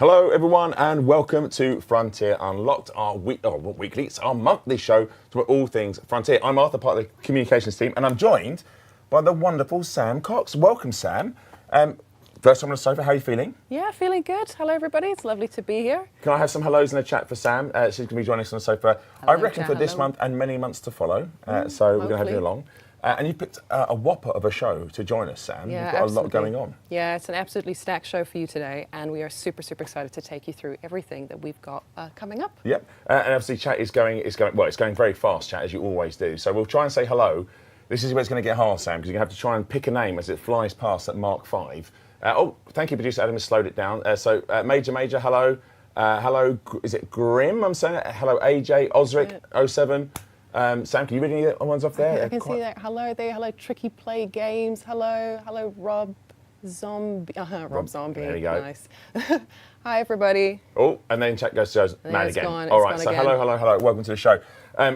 Hello everyone and welcome to Frontier Unlocked, our weekly, it's our monthly show to all things Frontier. I'm Arthur, part of the communications team, and I'm joined by the wonderful Sam Cox. Welcome, Sam. First time on the sofa, how are you feeling? Yeah, feeling good. Hello everybody, it's lovely to be here. Can I have some hellos in the chat for Sam? She's going to be joining us on the sofa, Hello, I reckon, for this month and many months to follow. So we're going to have you along. And you picked a whopper of a show to join us, Sam. Yeah, You've got absolutely. a lot going on. Yeah, it's an absolutely stacked show for you today, and we are super excited to take you through everything that we've got coming up. Yep, and obviously chat is going very fast, chat, as you always do. So we'll try and say hello. This is where it's going to get hard, Sam, because you're going to have to try and pick a name as it flies past at Mark 5. Thank you, producer Adam has slowed it down. Major, hello. Hello, is it Grim? I'm saying it. Hello, AJ, Osric, 07. Sam, can you read any of the ones off there? I can see that. Hello there. Hello, Tricky Play Games. Hello, Rob Zombie. Rob Zombie. There you go. Nice. Hi, everybody. Oh, and then chat goes to man again. All right, so again. hello. Welcome to the show.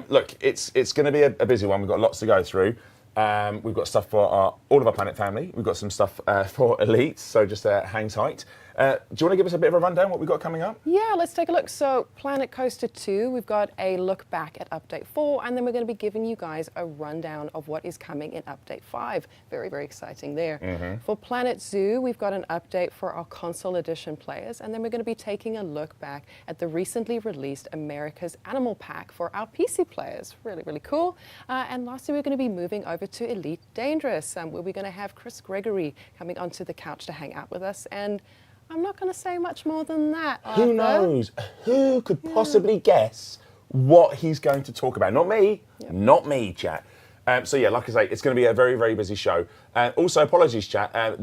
Look, it's going to be a busy one. We've got lots to go through. We've got stuff for all of our Planet family. We've got some stuff for Elite, so just hang tight. Do you want to give us a bit of a rundown what we've got coming up? Yeah, let's take a look. So Planet Coaster 2, we've got a look back at Update 4, and then we're going to be giving you guys a rundown of what is coming in Update 5. Very exciting there. For Planet Zoo, we've got an update for our console edition players, and then we're going to be taking a look back at the recently released America's Animal Pack for our PC players. Really cool. And lastly, we're going to be moving over to Elite Dangerous, where we're going to have Chris Gregory coming onto the couch to hang out with us. And I'm not going to say much more than that, Arthur. Who knows? Who could possibly guess what he's going to talk about? Not me. Yep. Not me, chat. So yeah, like I say, it's going to be a very busy show. Also, apologies, chat. I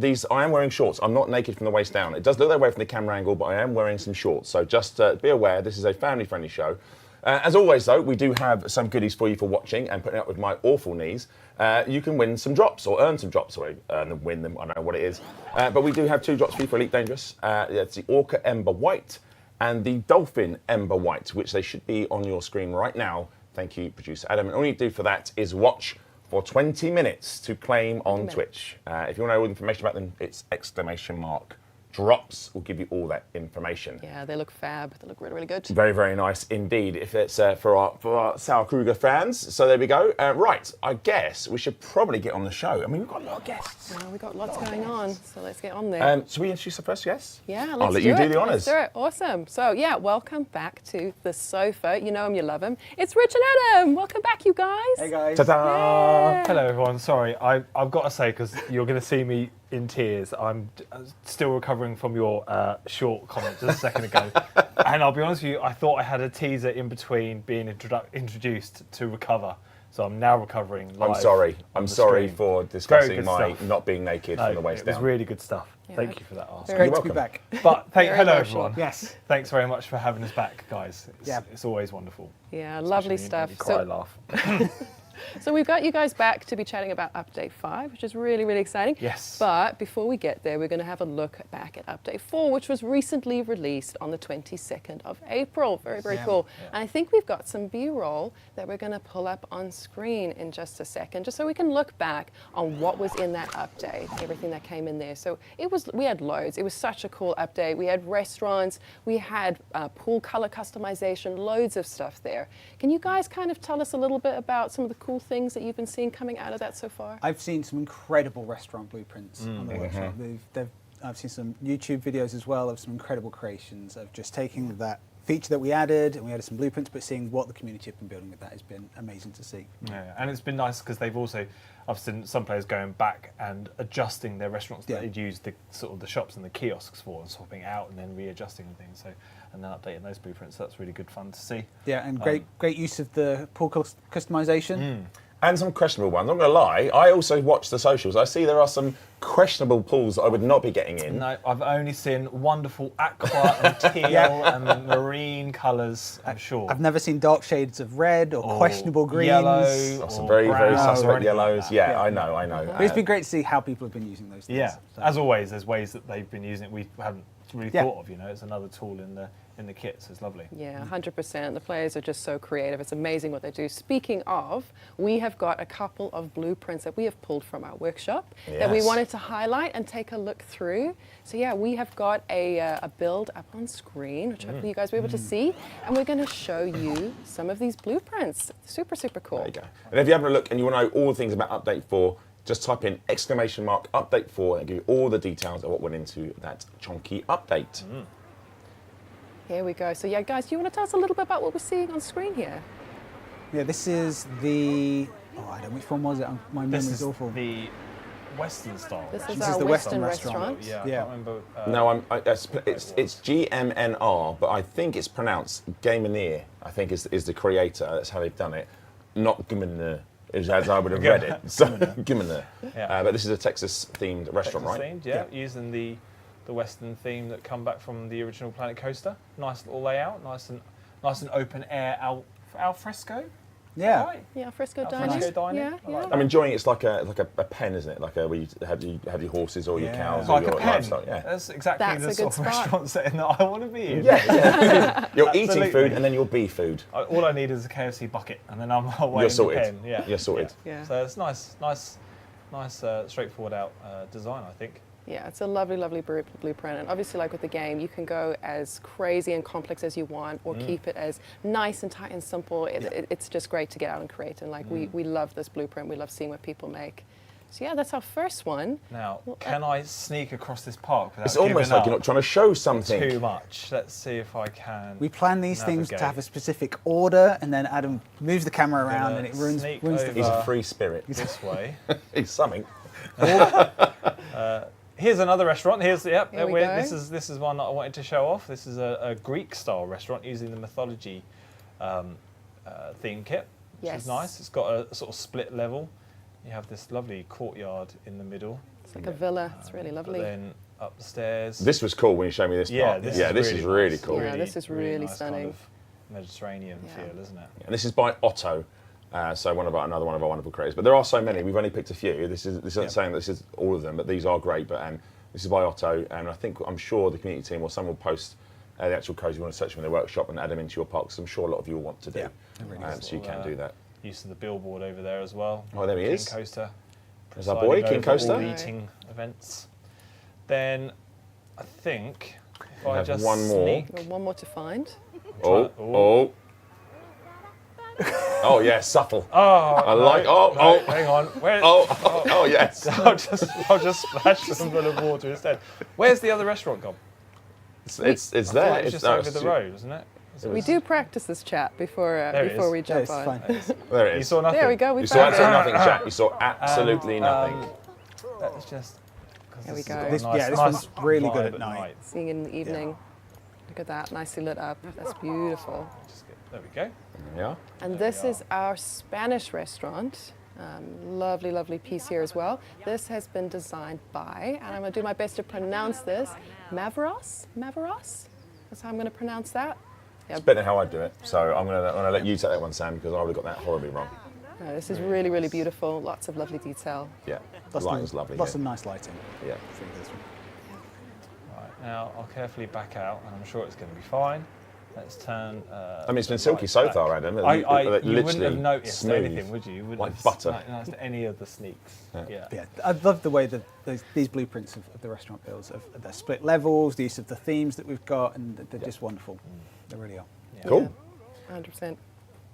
am wearing shorts. I'm not naked from the waist down. It does look that way from the camera angle, but I am wearing some shorts. So just be aware, this is a family-friendly show. As always, though, we do have some goodies for you for watching and putting up with my awful knees. You can win some drops or earn some drops, or earn them, win them, I don't know what it is. But we do have 2 drops for you for Elite Dangerous. It's the Orca Ember White and the Dolphin Ember White, which they should be on your screen right now. Thank you, producer Adam. And all you do for that is watch for 20 minutes to claim on Twitch. If you want to know all the information about them, it's ! Drops will give you all that information. Yeah, they look fab. They look really good. Very nice indeed. If it's for our Sauer Kruger fans. So there we go. Right, I guess we should probably get on the show. I mean, we've got a lot of guests. Well, we've got lots going on, so let's get on there. Should we introduce the first guest? Yeah, I'll let's let you do the honours. Let's do it. Awesome. So yeah, welcome back to the sofa. You know him, you love him. It's Rich and Adam. Welcome back, you guys. Hey guys. Ta-da! Yeah. Hello everyone. Sorry, I've got to say, because you're going to see me in tears, I'm still recovering from your short comment just a second ago. And I'll be honest with you, I thought I had a teaser in between being introduced to recover. So I'm now recovering live. I'm sorry. I'm sorry screen. for discussing Very my good stuff. not being naked from the waist it was down. really good stuff. Yeah. Thank you for that, Arthur. Very You're Great to welcome. be back. But Very hello emotional. everyone. Yes. Thanks very much for having us back, guys. Yeah. It's always wonderful. Yeah, lovely Especially stuff. when you cry, laugh. So we've got you guys back to be chatting about Update 5, which is really exciting. Yes. But before we get there, we're going to have a look back at Update 4, which was recently released on the 22nd of April. Very cool. Yeah. And I think we've got some B-roll that we're going to pull up on screen in just a second, just so we can look back on what was in that update, everything that came in there. So we had loads. It was such a cool update. We had restaurants, we had pool color customization, loads of stuff there. Can you guys kind of tell us a little bit about some of the cool things that you've been seeing coming out of that so far? I've seen some incredible restaurant blueprints on the workshop. I've seen some YouTube videos as well of some incredible creations of just taking that feature that we added, and we added some blueprints, but seeing what the community have been building with that has been amazing to see. Yeah, and it's been nice because I've seen some players going back and adjusting their restaurants that they'd used the shops and the kiosks for, and swapping out and then readjusting and things. So, and then updating those blueprints. So that's really good fun to see. Yeah, and great use of the pool customization. And some questionable ones. I'm not going to lie, I also watched the socials. I see there are some questionable pools that I would not be getting in. No, I've only seen wonderful aqua and teal and marine colours, I'm sure. I've never seen dark shades of red or questionable greens. Yellow, Some or very brown or suspect anything yellows. like that. Yeah, I know. But it's been great to see how people have been using those things. Yeah, So- as always, there's ways that they've been using it we haven't really Yeah. thought of. It's another tool in the kit, so it's lovely. Yeah, 100%. The players are just so creative. It's amazing what they do. Speaking of, we have got a couple of blueprints that we have pulled from our workshop that we Yes. wanted to highlight and take a look through. So yeah, we have got a build up on screen, which hopefully you guys will be able to see, and we're going to show you some of these blueprints. Super, super cool. There you go. And if you have a look and you want to know all the things about Update 4, just type in !Update 4 and give you all the details of what went into that chunky update. Here we go. So yeah, guys, do you want to tell us a little bit about what we're seeing on screen here? Yeah, this is the. Oh, I don't know which one was it. My This memory's is awful. the Western style. This is This our is the Western Western restaurant. restaurant. Yeah, I Yeah. can't remember. No, it's GMNR, but I think it's pronounced Gamenir. I think is the creator. That's how they've done it. Not Gamenir, as I would have read it. So Gamenir. Yeah. But this is a Texas-themed restaurant, right? Texas themed, yeah, using the Western theme that come back from the original Planet Coaster. Nice little layout, nice and open air al fresco. Yeah. Right. Yeah, Frisco Al dining. fresco dining. Yeah, I like yeah. I'm enjoying it. It's like a pen, isn't it? Like where you have your horses or your Yeah. cows It's or like your a pen. livestock. Yeah. That's exactly That's the a sort good of spot. restaurant setting that I want to be in. Yeah. You're eating Absolutely. food and then you'll be food. All I need is a KFC bucket, and then I'm away. You're in sorted. The pen. Yeah. You're sorted. Yeah. So it's nice, straightforward out design, I think. Yeah, it's a lovely, lovely blueprint. And obviously, like with the game, you can go as crazy and complex as you want or keep it as nice and tight and simple. It's just great to get out and create. And like we love this blueprint. We love seeing what people make. So yeah, that's our first one. Now, can I sneak across this park without It's almost giving like up you're not trying to show something. too much? Let's see if I can. We plan these things to navigate. have a specific order, and then Adam moves the camera around, Gonna and it ruins sneak the over. He's a free spirit. this way. He's something. Here's another restaurant. Here we go. This is one that I wanted to show off. This is a Greek style restaurant using the mythology theme kit, which Yes. is nice. It's got a sort of split level. You have this lovely courtyard in the middle. It's like a villa. It's really But lovely. then up the stairs. This was cool when you showed me this yeah, part. this This is is really cool. Yeah, this is really nice stunning. Kind of Mediterranean Yeah. feel, isn't it? And this is by Otto. So another one of our wonderful creators. But there are so many. We've only picked a few. This isn't saying that this is all of them, but these are great. But this is by Otto, and I'm sure the community team or someone will post the actual codes you want to search from the workshop and add them into your park. 'Cause I'm sure a lot of you will want to do. Yeah, they're really good. So you can do that. Use of the billboard over there as well. Oh, there he King is. Coaster. There's our boy, presiding King over all Coaster. the eating events. Then I think if I have just one more. sneak. We've got one more to find. Oh. Oh yeah, subtle. Oh, I like. hang on. Where? Oh yes. I'll just splash them full of water instead. Where's the other restaurant gone? It's I thought there. it was just over the road, wasn't it? We do practice this chat before There it before is. we Yeah, jump it's on. fine. There it You is. saw nothing. There we go. We You saw found absolutely it. nothing, chat. You saw absolutely nothing. Let's just. 'cause There we this has go. got a This- nice- yeah, this nice one's really good vibe at night. Seeing it in the evening. Look at that, nicely lit up. That's beautiful. There we go. Yeah. And There this we is our Spanish restaurant. Lovely, lovely piece here as well. This has been designed by, and I'm going to do my best to pronounce this, Mavros? Mavros? That's how I'm going to pronounce that. Yeah, It's better than how I do it. So I'm gonna let you take that one, Sam, because I would have got that horribly wrong. this is really, really beautiful. Lots of lovely detail. Yeah. The lighting's lovely. Lots here. of nice lighting. Yeah. for this one. Right, now I'll carefully back out, and I'm sure it's going to be fine. Let's turn. I mean, it's been the silky lights so back. far, Adam. You wouldn't Literally have noticed smooth, anything, would you? You wouldn't like have butter. noticed any of the sneaks. Yeah. Yeah, I love the way that these blueprints of the restaurant builds, of the split levels, the use of the themes that we've got, and they're just wonderful. They really are. Cool. 100%.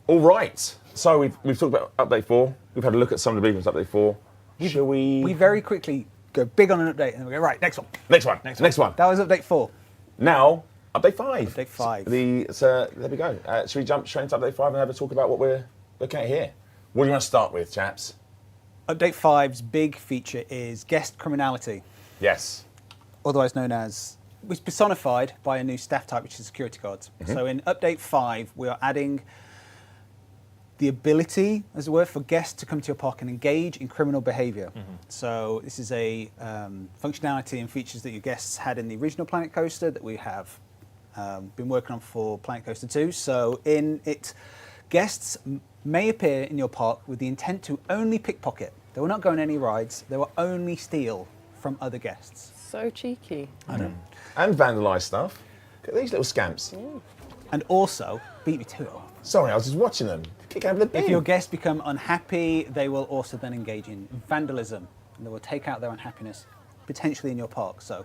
All right. So we've talked about Update 4. We've had a look at some of the blueprints of Update 4. Shall we? We very quickly go big on an update, and then we go, right, next one. Next one. Next one. That was update 4. Now, Update 5. Update 5. There we go. Should we jump straight into Update 5 and have a talk about what we're looking at here? What do you want to start with, chaps? Update 5's big feature is guest criminality, Yes. otherwise known as, was personified by a new staff type, which is security guards. So in Update 5, we are adding the ability, as it were, for guests to come to your park and engage in criminal behaviour. So this is a functionality and features that your guests had in the original Planet Coaster that we have been working on for Planet Coaster 2. So in it, guests may appear in your park with the intent to only pickpocket. They will not go on any rides. They will only steal from other guests. So cheeky. And vandalise stuff. Look at these little scamps. And also, beat me to it. Sorry, I was just watching them. Kick out of the bin. If your guests become unhappy, they will also then engage in vandalism, and they will take out their unhappiness potentially in your park. So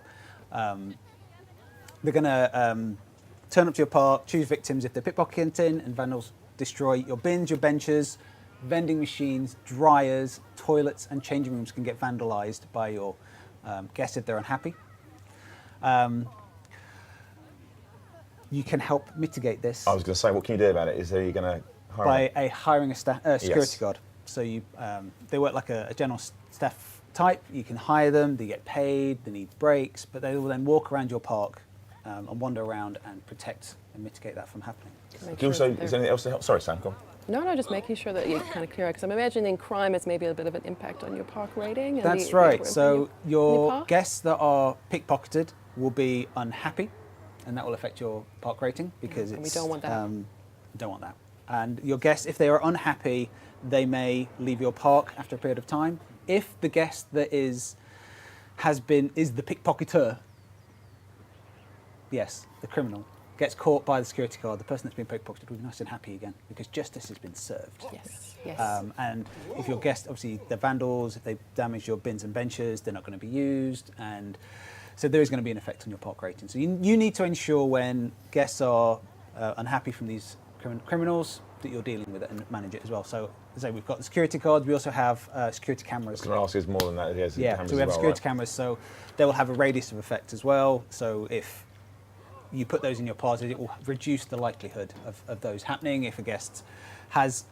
they're going to turn up to your park, choose victims if they're pickpocketing, and vandals destroy your bins, your benches, vending machines, dryers, toilets, and changing rooms can get vandalized by your guests if they're unhappy. You can help mitigate this I was going to say, what can you do about it? Is there you going to hire? by hiring a security Yes. guard. So they work like a general staff type. You can hire them. They get paid. They need breaks, but they will then walk around your park and wander around and protect and mitigate that from happening. Make Do you sure also, that is they're- there anything else to help? Sorry, Sam, go on. No, just making sure that you're kind of clear, because I'm imagining crime has maybe a bit of an impact on your park rating. And That's the right. people So in your park. guests that are pickpocketed will be unhappy, and that will affect your park rating because And we it's don't want that. don't want that. And your guests, if they are unhappy, they may leave your park after a period of time. If the guest that is the pickpocketer, yes, the criminal, gets caught by the security guard, the person that's been pickpocketed will be nice and happy again because justice has been served. Yes. And if your guests, obviously, they're vandals, if they damage your bins and benches, they're not going to be used. And so there is going to be an effect on your park rating. So you need to ensure when guests are unhappy from these criminals that you're dealing with it and manage it as well. So, as I say, we've got the security guards. We also have security cameras. I was going to ask is more than that. Yes, Yeah, cameras so we have as well, security right? cameras, so they will have a radius of effect as well. So if you put those in your party, it will reduce the likelihood of those happening. If a guest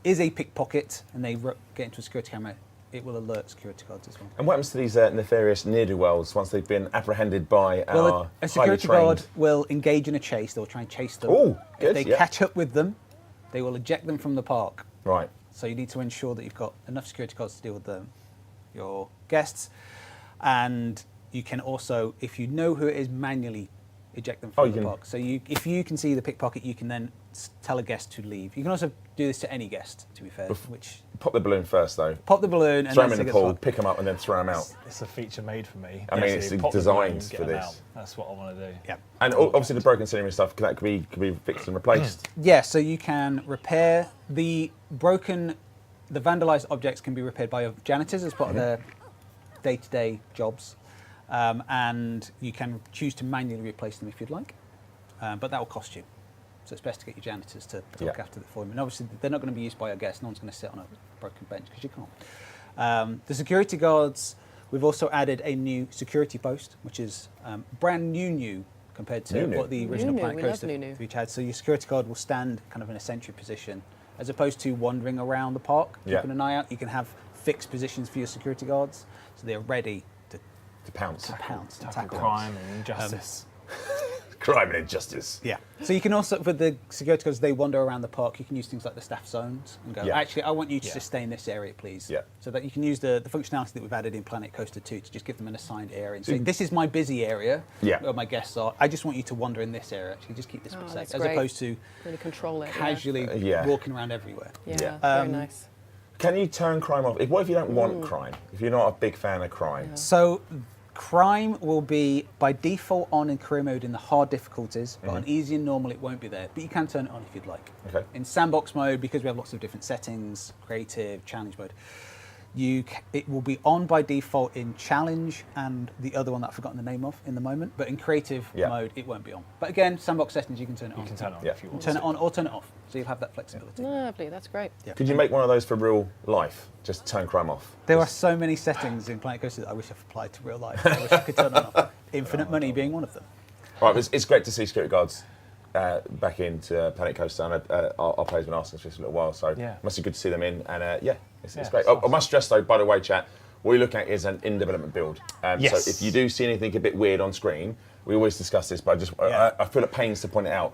is a pickpocket and they get into a security camera, it will alert security guards as well. And what happens to these nefarious ne'er-do-wells once they've been apprehended by Well, our a security highly guard trained? will engage in a chase. They'll try and chase them. Ooh, good, If they yeah. catch up with them, they will eject them from the park. Right. So you need to ensure that you've got enough security guards to deal with your guests. And you can also, if you know who it is, manually eject them from you the can- park. So if you can see the pickpocket, you can then tell a guest to leave. You can also do this to any guest, to be fair, which Pop the balloon first, though. pop the balloon and Throw then them in say the it's pool, fine. pick them up, and then throw them out. It's a feature made for me. I mean, it's Basically, pop the balloon, designed get for them this. out. That's what I want to do. Yeah. And obviously the broken scenery stuff that could be fixed and replaced. Yeah, so you can repair the vandalized objects can be repaired by your janitors as part of their day-to-day jobs. And you can choose to manually replace them if you'd like. But that will cost you. So it's best to get your janitors to look Yeah. after it for you. And obviously they're not going to be used by your guests. No one's going to sit on a broken bench because you can't. The security guards, we've also added a new security post, which is brand new compared to New. what the original New. Planet We love Coaster new. feature had. So your security guard will stand kind of in a sentry position as opposed to wandering around the park, Yeah. keeping an eye out. You can have fixed positions for your security guards so they're ready to To pounce. pounce and Tackle tackle. crime and injustice. Crime and injustice. Yeah. So you can also, with the security guards, they wander around the park. You can use things like the staff zones and go, Yeah. actually, I want you to Yeah. just stay in this area, please. Yeah. So that you can use the functionality that we've added in Planet Coaster 2 to just give them an assigned area and So say, you- this is my busy area Yeah. where my guests are. I just want you to wander in this area. Actually, just keep this Oh, bit safe. that's As great. opposed to Really control it. casually Yeah. walking around everywhere. Yeah, Yeah. very nice. Can you turn crime off? What if you don't want crime? If you're not a big fan of crime? So crime will be by default on in career mode in the hard difficulties, but on easy and normal it won't be there. But you can turn it on if you'd like. Okay. In sandbox mode, because we have lots of different settings, creative, challenge mode, it will be on by default in challenge and the other one that I've forgotten the name of in the moment. But in creative Yeah. mode, it won't be on. But again, sandbox settings, you can turn it on. You can turn it on Yeah. if you want. Turn it on or turn it off, so you'll have that flexibility. Lovely, that's great. Yeah. Could you make one of those for real life? Just turn crime off. There are so many settings in Planet Coaster that I wish I've applied to real life. I wish I could turn on off. Infinite money being one of them. All right, it's great to see security guards back into Planet Coaster. And our players have been asking us for this a little while, so Yeah. must be good to see them in. And it's Yeah, great. it's I awesome. must stress though, by the way, chat, what you're looking at is an in-development build. Yes. So if you do see anything a bit weird on screen, we always discuss this, but I feel at pains to point it out.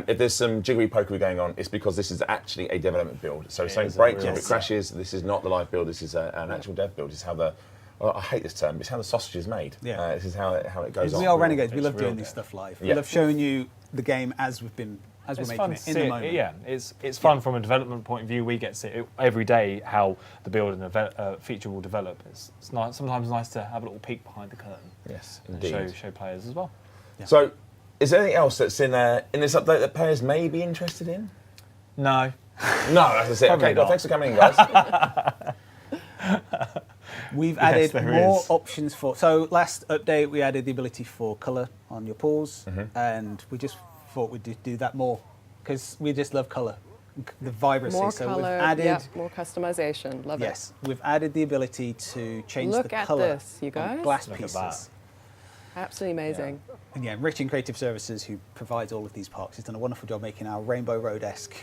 If there's some jiggery pokery going on, it's because this is actually a development build. So if something is a breaks, real- if it crashes, this is not the live build. This is an actual dev build. This is how I hate this term, but it's how the sausage is made. Yeah. This is how it goes on. We are renegades. We It's love real doing this good. stuff live. Yeah. We love showing you the game as we're It's making fun it to in see the it. moment. Yeah, it's fun from a development point of view. We get to see it every day how the build and the feature will develop. It's nice, sometimes nice to have a little peek behind the curtain Yes, and indeed. show players as well. So Is there anything else that's in this update that players may be interested in? No. No, that's it. Probably Okay, well, not. thanks for coming in, guys. We've Yes, added there more is. options for. So last update, we added the ability for colour on your pools, and we just thought we'd do that more because we just love colour, the vibrancy. More so color, we've added. yeah, more customization. Love Yes, we've added the ability to change Look the at colour this, you on guys. glass Look at pieces. that. it. Absolutely amazing. And yeah, Rich in Creative Services, who provides all of these parks, has done a wonderful job making our Rainbow Road-esque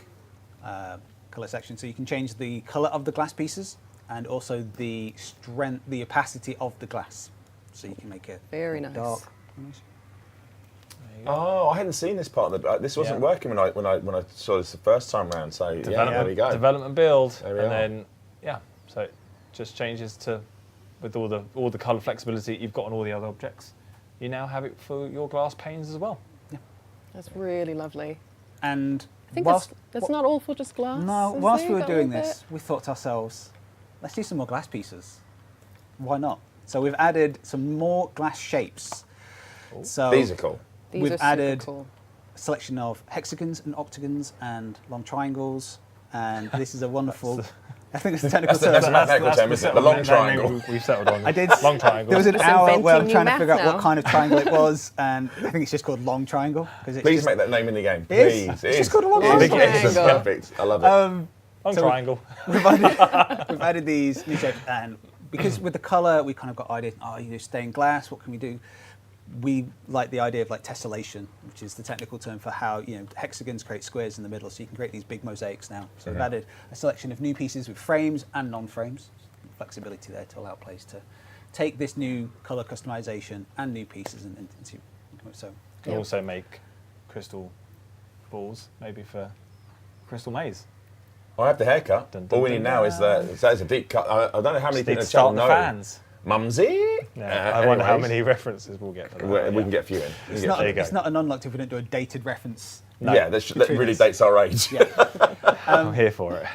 colour section. So you can change the colour of the glass pieces and also the strength, the opacity of the glass. So you can make it Very nice. dark. Oh, I hadn't seen this part of the. This wasn't Yeah. working when I saw this the first time round. So yeah, there we go. Development build, There we and are. then so it just changes to with all the color flexibility you've got on all the other objects. You now have it for your glass panes as well. That's really lovely. And I think whilst, that's not all for just glass. no, is whilst it? we were That doing little this, we thought to ourselves, let's do some more glass pieces. Why not? So we've added some more glass shapes. So These are cool. bit. These we've are super added cool. a selection of hexagons and octagons and long triangles, and this is a wonderful. I think it's a technical That's term. a mathematical term, isn't it? The long triangle. We've settled on. I did. Long triangle. There was an Just hour where I'm inventing trying new to figure out math what now. kind of triangle it was, and I think it's just called long triangle because it's Please just, make that name in the game. It is. Please. It's just called a long It is. triangle. It is. Triangle. Perfect. I love it. Long so- triangle. we've added these new shapes, and because with the colour, we kind of got ideas. Oh, you know, stained glass. What can we do? We like the idea of like tessellation, which is the technical term for how hexagons create squares in the middle, so you can create these big mosaics now. So we've added a selection of new pieces with frames and non-frames, flexibility there to allow players to take this new colour customization and new pieces and see. So Can also make crystal balls, maybe for Crystal Maze. I have the haircut. Dun, dun, All we dun, need now is that is a deep cut. I don't know how many Just need people in to the chat will start the know. fans. Mumsy. Yeah, I wonder how anyways, many references we'll get for that. we can get a few in. We can it's get not, there you go. it's not an unlocked if we don't do a dated reference. No. Yeah, that Between really us. dates our age. Yeah. I'm here for it.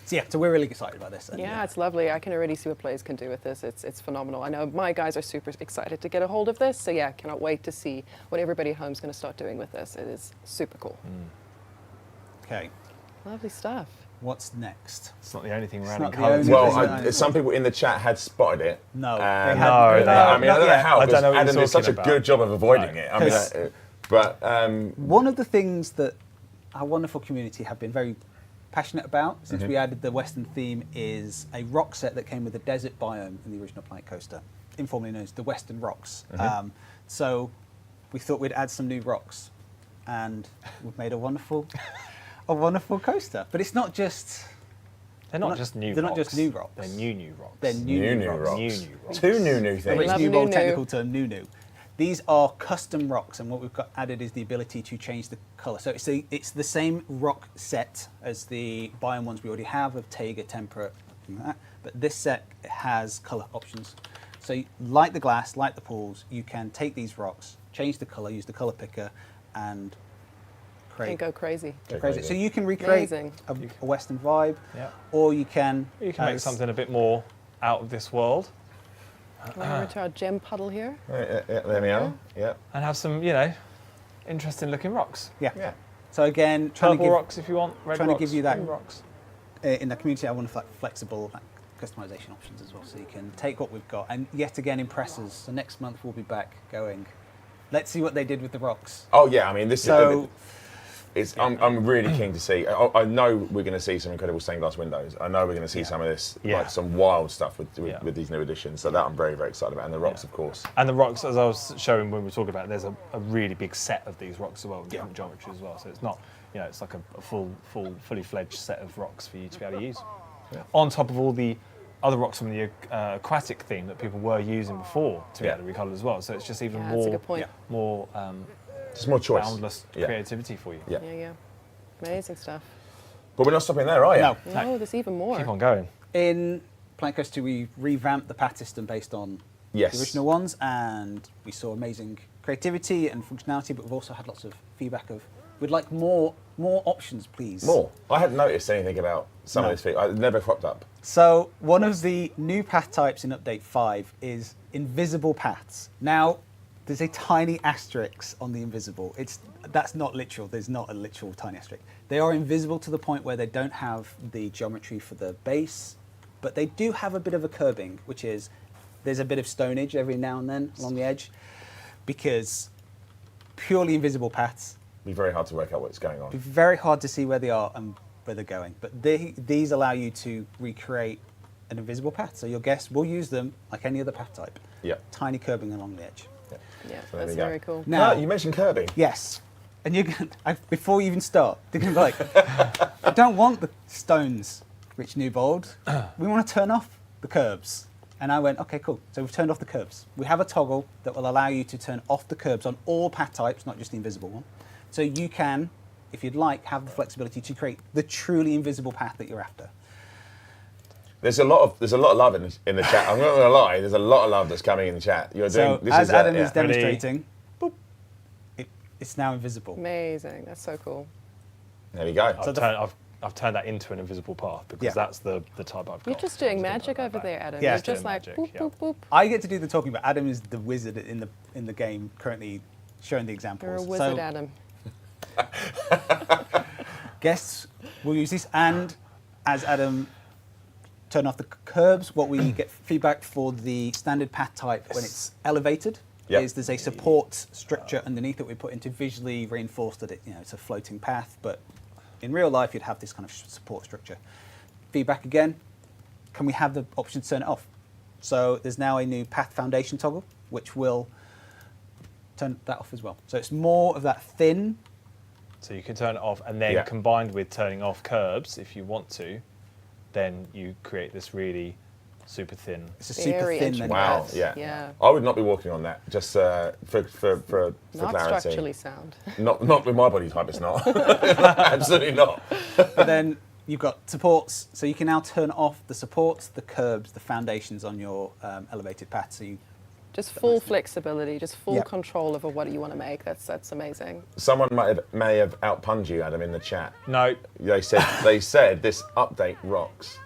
So yeah, so we're really excited about this. And, Yeah, it's lovely. I can already see what players can do with this. It's phenomenal. I know my guys are super excited to get a hold of this. So yeah, cannot wait to see what everybody at home is going to start doing with this. It is super cool. Okay, Lovely stuff. what's next? It's not the only thing we're It's adding not the colours. only Well, thing. some people in the chat had spotted it. No, Um, they hadn't. No, I mean, I not don't know yet. how. I don't know what Adam you're did such a talking good about. job of avoiding No. it. I mean, 'Cause- but One of the things that our wonderful community have been very passionate about since Mm-hmm. we added the Western theme is a rock set that came with the desert biome in the original Planet Coaster, informally known as the Western Rocks. Mm-hmm. So we thought we'd add some new rocks, and we've made a wonderful coaster. But it's not just They're not just new they're rocks. not just new rocks. They're new rocks. they're new new rocks. rocks. New rocks. Two new The things. rich Love new new world new. technical term, new. These are custom rocks, and what we've got added is the ability to change the colour. So it's the same rock set as the biome ones we already have of Taiga, Temperate, and that, but this set has colour options. So like the glass, like the pools, you can take these rocks, change the colour, use the colour picker, and create. And go crazy. go crazy. crazy. So you can recreate Amazing. a Western vibe, Yeah. or you can You can make as- something a bit more out of this world We're over to our gem puddle here. Yeah, there we are. Yeah. and have some, interesting looking rocks. Yeah. Yeah. So again, trying to Purple give, rocks if you want, red trying to rocks, give you that- green rocks. in the community, I want flexible customization options as well, so you can take what we've got and yet again impress us. So next month we'll be back going, let's see what they did with the rocks. Oh yeah. I mean, this So is. I'm really keen to see. I know we're going to see some incredible stained glass windows. I know we're going to see some of this, Yeah. like some wild stuff with Yeah. these new additions. So that I'm very very excited about. And the rocks, of course. And the rocks, as I was showing when we were talking about it, there's a really big set of these rocks as well, with different geometries as well. So it's not, it's like a fully fledged set of rocks for you to be able to use. Yeah. On top of all the other rocks from the aquatic theme that people were using before to be Yeah. able to recolour as well. So it's just even Yeah, that's a more, good point. more Just more choice. boundless Yeah. creativity for you. Yeah. Yeah, yeah. Amazing stuff. But we're not stopping there, are you? no, No, there's even more. Keep on going. in Planet Coaster 2 we revamped the path system based on Yes. the original ones, and we saw amazing creativity and functionality, but we've also had lots of feedback of we'd like more options, please. More. I hadn't noticed anything about some No. of this thing. It never cropped up. So one of the new path types in Update 5 is invisible paths. Now, There's a tiny asterisk on the invisible. That's not literal. There's not a literal tiny asterisk. They are invisible to the point where they don't have the geometry for the base, but they do have a bit of a curbing, which is there's a bit of stonage every now and then along the edge, because purely invisible paths, It'd be very hard to work out what's going on. be very hard to see where they are and where they're going. But these allow you to recreate an invisible path. So your guests will use them like any other path type. Yeah. Tiny curbing along the edge. Yeah, So there that's we go. very cool. Now- you mentioned curbing. Yes. And before you even start, they're going to be like, I don't want the stones, Rich Newbold. We want to turn off the curbs. And I went, okay, cool. So we've turned off the curbs. We have a toggle that will allow you to turn off the curbs on all path types, not just the invisible one. So you can, if you'd like, have the flexibility to create the truly invisible path that you're after. There's a lot of love in the chat. I'm not going to lie. There's a lot of love that's coming in the chat. You're doing. So as Adam is yeah. demonstrating, boop, it's now invisible. Amazing. That's so cool. There we go. I've turned that into an invisible path because Yeah. that's the type I've got. You're just doing magic over there, Adam. Yeah. You're Just just doing like magic, boop, yeah. boop, boop. I get to do the talking, but Adam is the wizard in the game currently showing the examples. You're a wizard, So Adam. guests will use this, and as Adam turn off the curbs, what we get feedback for the standard path type when it's elevated Yep. is there's a support structure underneath that we put in to visually reinforce that it's a floating path, but in real life you'd have this kind of support structure. Feedback again, can we have the option to turn it off? So there's now a new path foundation toggle which will turn that off as well. So it's more of that thin. So you can turn it off, and then Yeah. combined with turning off curbs, if you want to, then you create this really super thin. It's a super Very thin. intricate. Wow. Yes. Yeah. Yeah. I would not be walking on that. Just for Not clarity. structurally sound. Not with my body type. It's not. Absolutely not. But then you've got supports, so you can now turn off the supports, the curbs, the foundations on your elevated path. So you, Just full flexibility, just full Yep. control over what you want to make. That's amazing. Someone may have outpunned you, Adam, in the chat. No, They said this update rocks,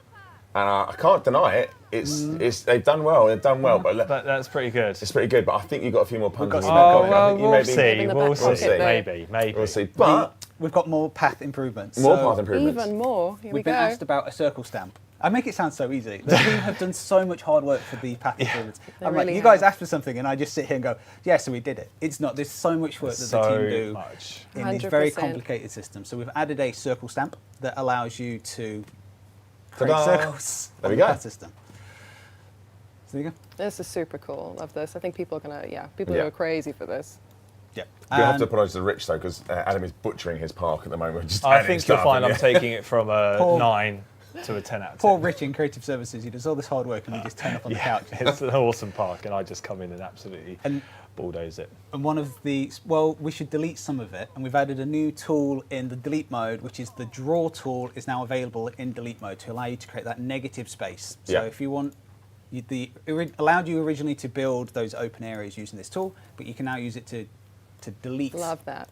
and I can't deny it. It's they've done well. They've done well, but that's pretty good. it's pretty good. But I think you've got a few more puns. got in some your more back coming. pocket. I well, think you we'll may be- see. In the We'll back see. pocket there. Maybe. We'll see. But we've got more path improvements. more So path improvements. Even more. Here we We've been go. asked about a circle stamp. I make it sound so easy. The team have done so much hard work for the path improvements. They I'm really like, you guys have. asked for something, and I just sit here and go, yeah, so we did it. It's not. There's so much work that the So team do much. in this very 100%. complicated system. So we've added a circle stamp that allows you to create Ta-da. circles There on we the go. path system. So there you go. This is super cool. Love this. I think people are gonna, people Yeah. go crazy for this. Yeah. You have to apologise to Rich though, because Adam is butchering his park at the moment. Just I adding think you'll stuff find in I'm there. taking it from a Paul- 9 to a 10 out of 10. Poor Rich in creative services. He does all this hard work and we just turn up on the couch. It's an awesome park, and I just come in and absolutely And- bulldoze it. And one of the, well, we should delete some of it, and we've added a new tool in the delete mode, which is the draw tool is now available in delete mode to allow you to create that negative space. So Yeah. if you want, it allowed you originally to build those open areas using this tool, but you can now use it to delete Love that.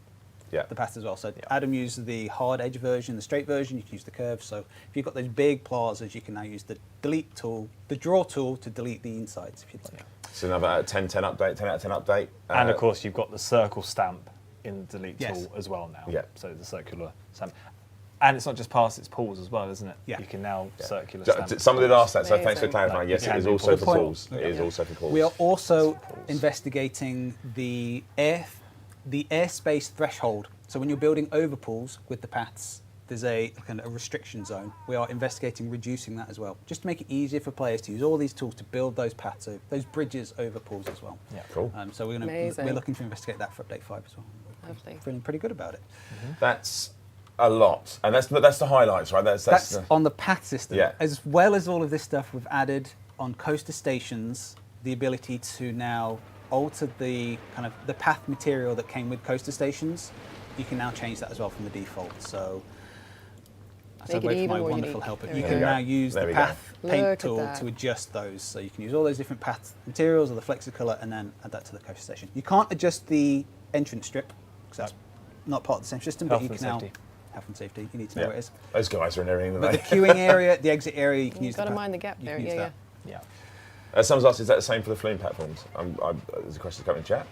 Yeah. the paths as well. So Adam used the hard edge version, the straight version, you can use the curve. So if you've got those big plazas, you can now use the delete tool, the draw tool to delete the insides if you'd like. It's another 10 out of 10 update. And of course, you've got the circle stamp in the delete Yes. tool as well now. Yeah. So the circular stamp. And it's not just pass, it's pulls as well, isn't it? Yeah. You can now circular So- stamp. Someone did ask that, so thanks for Amazing. clarifying. Like, Yes, you it is can do also for pulls. pools. It is Yeah. also for pools. We are also Pools. investigating the airspace threshold. So when you're building over pools with the paths, there's a kind of a restriction zone. We are investigating reducing that as well, just to make it easier for players to use all these tools to build those paths, those bridges over pools as well. Yeah. Cool. So Amazing. we're looking to investigate that for update 5 as well. Lovely. Feeling pretty good about it. That's a lot, and that's the highlights, right? That's That's on the path system. Yeah. As well as all of this stuff, we've added on coaster stations the ability to now alter the kind of the path material that came with coaster stations. You can now change that as well from the default. So as I Make it wait for even my more wonderful unique. helper, There you we can go. now use There the we go. path Look paint at tool that. to adjust those. So you can use all those different path materials or the flexicolor and then add that to the coaster station. You can't adjust the entrance strip because that's not part of the same system, but Health you and can now safety. health and safety. You need to know Yeah. where it is. Those guys are in everything. But the Today. queuing area, the exit area, you can use. Got to the mind the gap you there. can use Yeah, that. yeah. Yeah. Someone's asked, is that the same for the flume platforms? There's a question coming in chat.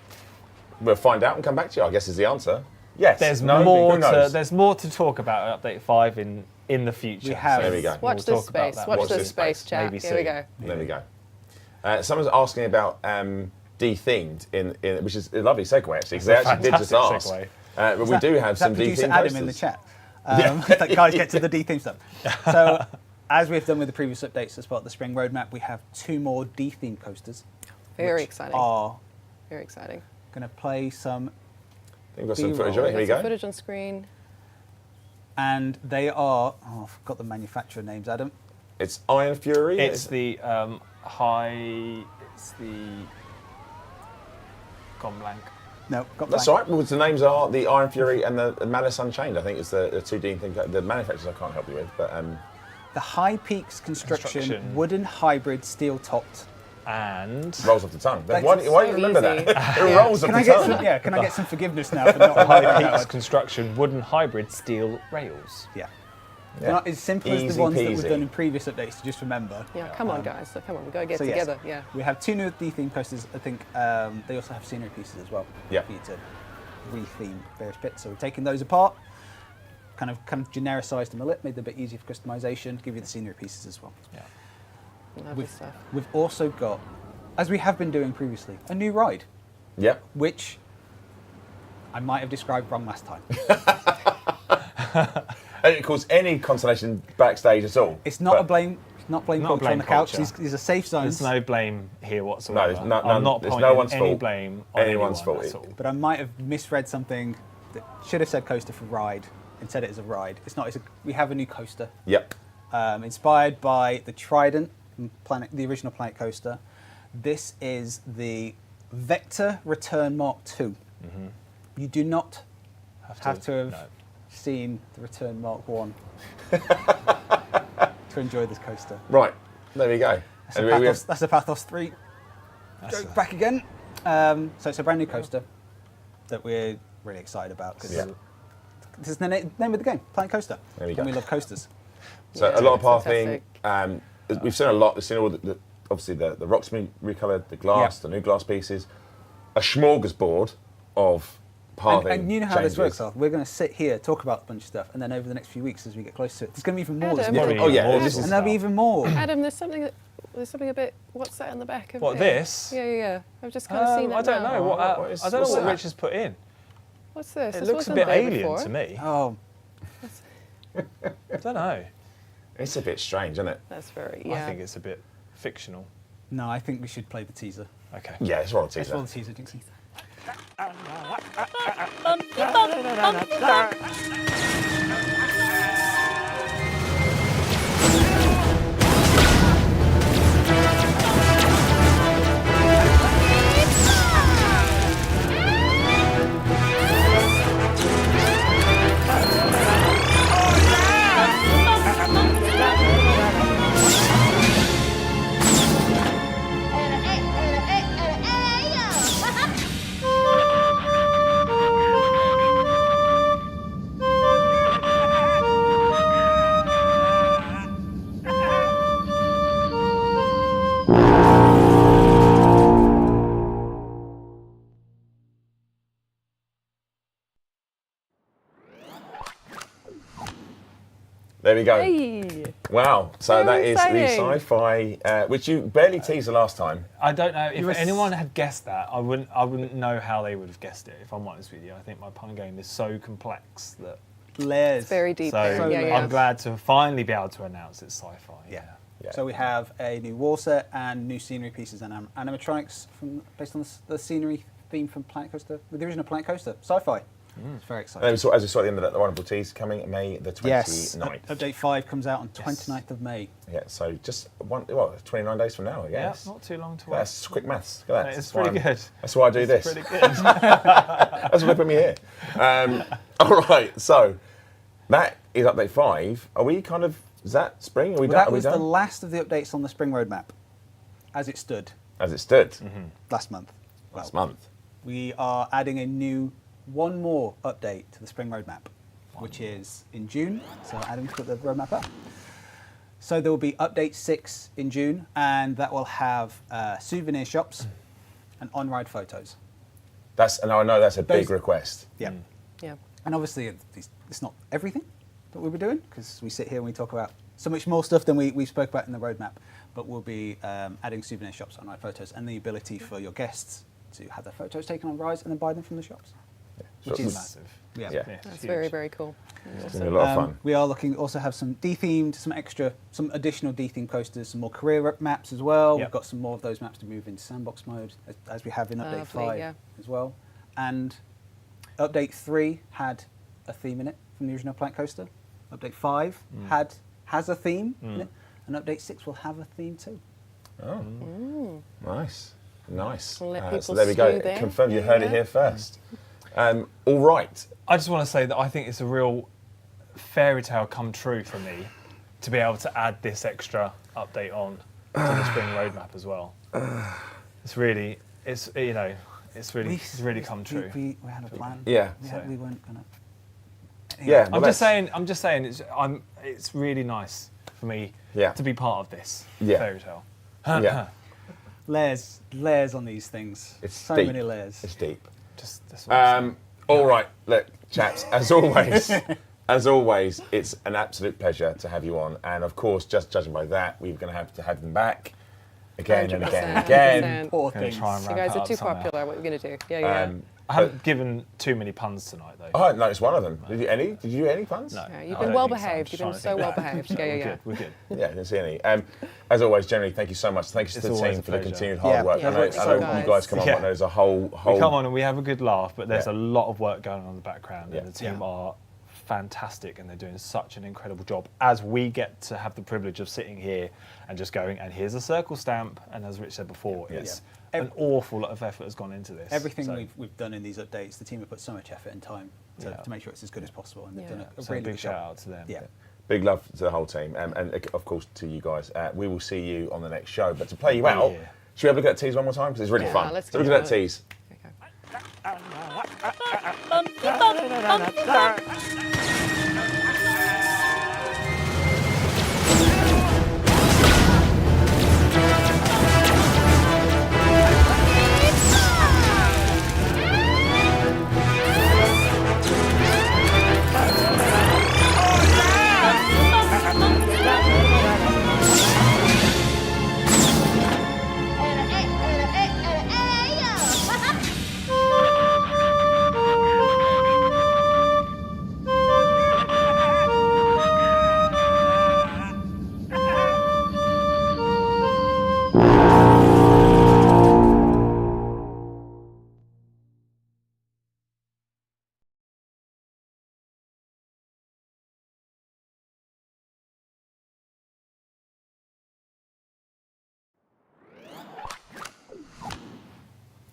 We'll find out and come back to you, I guess is the answer. Yes. There's no, more who knows? there's more to talk about at Update 5 in the future. We have. There we go. Watch We'll this talk about space. that. Watch Watch this this space, space. chat. Maybe Here we soon. go. There we go. Someone's asking about de-themed, which is a lovely segue actually, because they It's a actually did just ask. fantastic But we do have some producer de-themed Adam in the posters. chat. Like, guys, get to the D-theme stuff. So, as we've done with the previous updates as part of the spring roadmap, we have 2 more D-theme coasters. Very which exciting. Are Very exciting. going to play some, I think we've got some B-roll. footage of it. Here we Got some go. footage on screen. and they are. Oh, I forgot the manufacturer names, Adam. It's Iron Fury. It's the It's the. Gone blank. No, got That's blank. all right. Well, the names are the Iron Fury and the Malice Unchained. I think it's the 2D thing. The manufacturers I can't help you with, but The High Peaks Construction, Construction. wooden hybrid steel topped. And rolls off the tongue. Thanks. Why do you So remember easy. that? It Yeah. rolls off Can the I get tongue. some? Yeah, can I get some forgiveness now for not High remembering that Peaks one? Construction wooden hybrid steel rails. Yeah. Yeah. Not as simple as Easy the ones that we've peasy. done in previous updates to just remember. Yeah, come on, guys. So come on, we gotta get So yes, together. Yeah. we have 2 new D-theme coasters. I think they also have scenery pieces as well. Yeah. For you to re-theme various bits. So we're taking those apart, kind of genericized them a little, made them a bit easier for customization, give you the scenery pieces as well. Yeah. Lovely stuff. We've also got, as we have been doing previously, a new ride, Yep. which I might have described wrong last time. And it caused any consolation backstage at all. It's not But a blame. It's not blame Not culture on blame the couch. culture. These are safe zones. There's no blame here whatsoever. there's no- I'm not it's pointing no one's any fault. blame on Anyone's anyone fault. at all. But I might have misread something that should have said coaster for ride and said it as a ride. It's not. We have a new coaster Yep. inspired by the Trident Planet, the original Planet Coaster. This is the Vector Return Mark II. You do not have to have no. seen the Return Mark 1 to enjoy this coaster. Right. There we go. That's, And a we Pathos, have- that's a Pathos 3. Go back again. So it's a brand new coaster that we're really excited about because Yeah. this is the name of the game, Planet Coaster. There we go. And we love coasters. So Yeah, a lot of pathing. fantastic. We've seen a lot. We've seen all obviously the rocks being recoloured, the glass, Yeah. the new glass pieces, a smorgasbord of pathing. And you know how changes. this works, Arthur. We're going to sit here, talk about a bunch of stuff, and then over the next few weeks, as we get close to it, there's going to be even more. Adam. There's Probably Oh, yeah, more this stuff. and there'll be even more. Adam, there's something a bit. What's that in the back of What, it? this? Yeah. I've just kind of seen that I don't now. know. What I don't is- know what's what that? Rich has put in. What's this? It This looks a wasn't bit there alien before. to me. Oh, I don't know. It's a bit strange, isn't it? That's very. I Yeah. think it's a bit fictional. no, I think we should play the teaser. Okay. Yeah, it's royalty. Let's roll the teaser, Jinxie. There we go. Hey. Wow. So Very that is exciting. the sci-fi, which you barely teased the last time. I don't know if were anyone had guessed that. I wouldn't know how they would have guessed it. If I'm honest with you, I think my pun game is so complex that. Layers. Very deep. So there. Yeah, I'm yeah. glad to finally be able to announce it's sci-fi. Yeah. Yeah. So we have a new wall set and new scenery pieces and animatronics based on the scenery theme from Planet Coaster, the original Planet Coaster, sci-fi. It's very And then exciting. we saw, as we saw at the end of that, the wonderful tease coming May the 29th. Yes, update 5 comes out on Yes. 29th of May. Yeah, so just 29 days from now, I Yeah, guess. not too long to wait. That's quick maths. Look at that. It's That's why pretty I'm- good. That's why I do this. Pretty good. That's why they put me here. All right, so that is update 5. Are we kind of, is that spring? Are we Well, done? that Are we was the done? last of the updates on the spring roadmap, as it stood As it stood last month. last Well, month. We are adding one more update to the spring roadmap, which is in June. So Adam's put the roadmap up. So there will be update 6 in June, and that will have souvenir shops and on-ride photos. And I know that's a big Those- request. Yeah. Yeah. And obviously, it's not everything that we'll be doing, because we sit here and we talk about so much more stuff than we spoke about in the roadmap. But we'll be adding souvenir shops on iPhotos and the ability for your guests to have their photos taken on Rise and then buy them from the shops. Which is Massive. Yeah. Yeah. That's huge. very, very cool. It's going to be a lot of fun. We are looking also have some some additional de-themed coasters, some more career maps as well. Yep. We've got some more of those maps to move into sandbox mode, as we have in Update Lovely, 5 yeah. as well. And Update 3 had a theme in it from the original Planet Coaster. Update 5 has a theme in it, and Update 6 will have a theme too. Oh, nice. Nice. We'll let So people there we go. stew there. Confirmed you heard it Yeah. here first. All right. I just want to say that I think it's a real fairy tale come true for me to be able to add this extra update on to the spring roadmap as well. It's really come true. We had a plan. Yeah. We weren't gonna. Yeah. I'm just saying, it's really nice for me Yeah. to be part of this Yeah. fairy tale. Yeah. Layers on these things. It's so deep. many layers. It's deep. Just that's what I'm saying. All right. Look, chaps, as always, it's an absolute pleasure to have you on. And of course, just judging by that, we're going to have them back again and again and 100%, again. 100%. Poor Gonna things. try and You ramp guys it are up too somehow. popular. What are we going to do? Yeah, yeah. Um, I haven't given too many puns tonight though. I noticed one of them. Did you do any puns? No. Yeah, you've I been don't well think so. I'm behaved. just You've been trying to so think. well behaved. Yeah, yeah, yeah. We're good. Yeah, I didn't see any. As always, Jenny, thank you so much. Thank you to It's the always team a for the pleasure. continued hard Yeah. work. Yeah, I know, thanks I so know much. you guys come on, Yeah. but there's a whole. We come on and we have a good laugh, but there's Yeah. a lot of work going on in the background, Yeah. and the team Yeah. are fantastic, and they're doing such an incredible job. As we get to have the privilege of sitting here and just going, and here's a circle stamp, and as Rich said before, Yeah. it's Yeah. an awful lot of effort has gone into this. Everything So, we've done in these updates, the team have put so much effort and time to make sure it's as good as possible, and they've Yeah. done a so really a big good shout job. out to them. Yeah. Big love to the whole team, and of course to you guys. We will see you on the next show. But to play you out, Yeah. should we have a look at that tease one more time? Because it's really Yeah, fun. let's So go look at that for it. tease.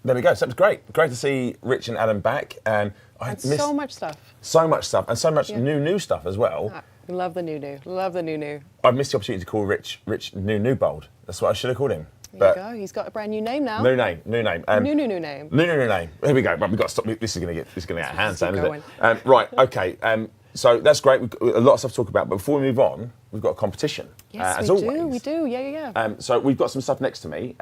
There we go. So it was great. Great to see Rich and Adam back. I And missed so much stuff. so much stuff and so much Yeah. new stuff as well. Ah, love the new. Love the new. I've missed the opportunity to call Rich New Bold. That's what I should have called him. There you go. He's got a brand new name now. New name. New name. New name. Here we go. Right, we've got to stop. This is going to get out of hand, keep Sam, isn't going. it? Right. Okay. So that's great. We've got a lot of stuff to talk about. But before we move on, we've got a competition. Yes, as we always. do. We do. Yeah, yeah. So we've got some stuff next to me.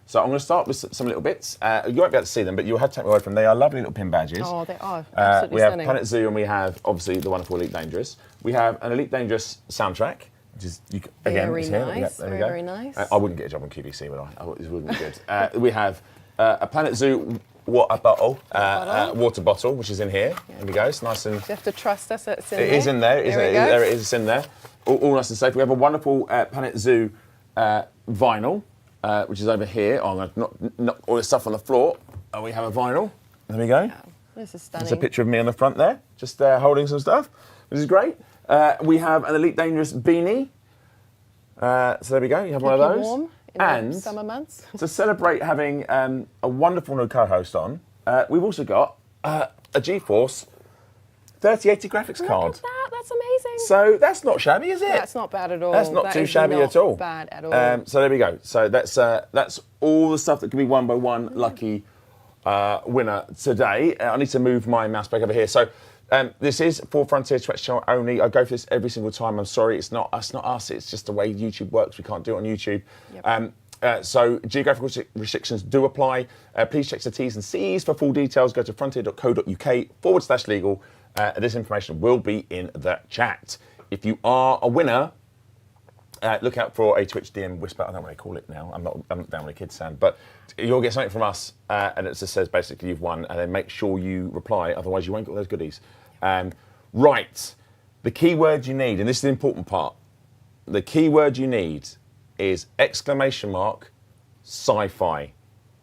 So I'm going to start with some little bits. You won't be able to see them, but you'll have to take me away from them. They are lovely little pin badges. Oh, they are absolutely we have stunning. Planet Zoo, and we have obviously the wonderful Elite Dangerous. We have an Elite Dangerous soundtrack, which is again Very it's here. nice, There we very, go. very nice. I wouldn't get a job on QVC, would I? It wouldn't be good. We have a Planet Zoo water bottle, which is in here. There we go. It's nice and. You have to trust us. It's in It is in there, isn't There it? we go. There it is. It's in there. All nice and safe. We have a wonderful Planet Zoo vinyl, which is over here. Oh, I'm going to knock all this stuff on the floor. Oh, we have a vinyl. There we go. This is stunning. There's a picture of me on the front there, just holding some stuff, which is great. We have an Elite Dangerous beanie. So there we go. You have one of Keep you those. warm in And the summer months. to celebrate having a wonderful new co-host on, we've also got a GeForce 3080 graphics Look card. at that. That's amazing. So that's not shabby, is it? That's not bad at all. That's not That too is shabby not at all. Bad at all. So there we go. So that's all the stuff that can be won by one lucky winner today. I need to move my mouse back over here. So this is for Frontier Twitch channel only. I go for this every single time. I'm sorry, it's not us. It's just the way YouTube works. We can't do it on YouTube. Yep. So geographical restrictions do apply. Please check the T's and C's. For full details, go to frontier.co.uk/legal. This information will be in the chat. If you are a winner, look out for a Twitch DM whisper. I don't know what they call it now. I'm not down with a kid's sound, but you'll get something from us, and it just says basically you've won. And then make sure you reply, otherwise you won't get those goodies. Right, the key word you need, and this is the important part. The key word you need is !sci-fi,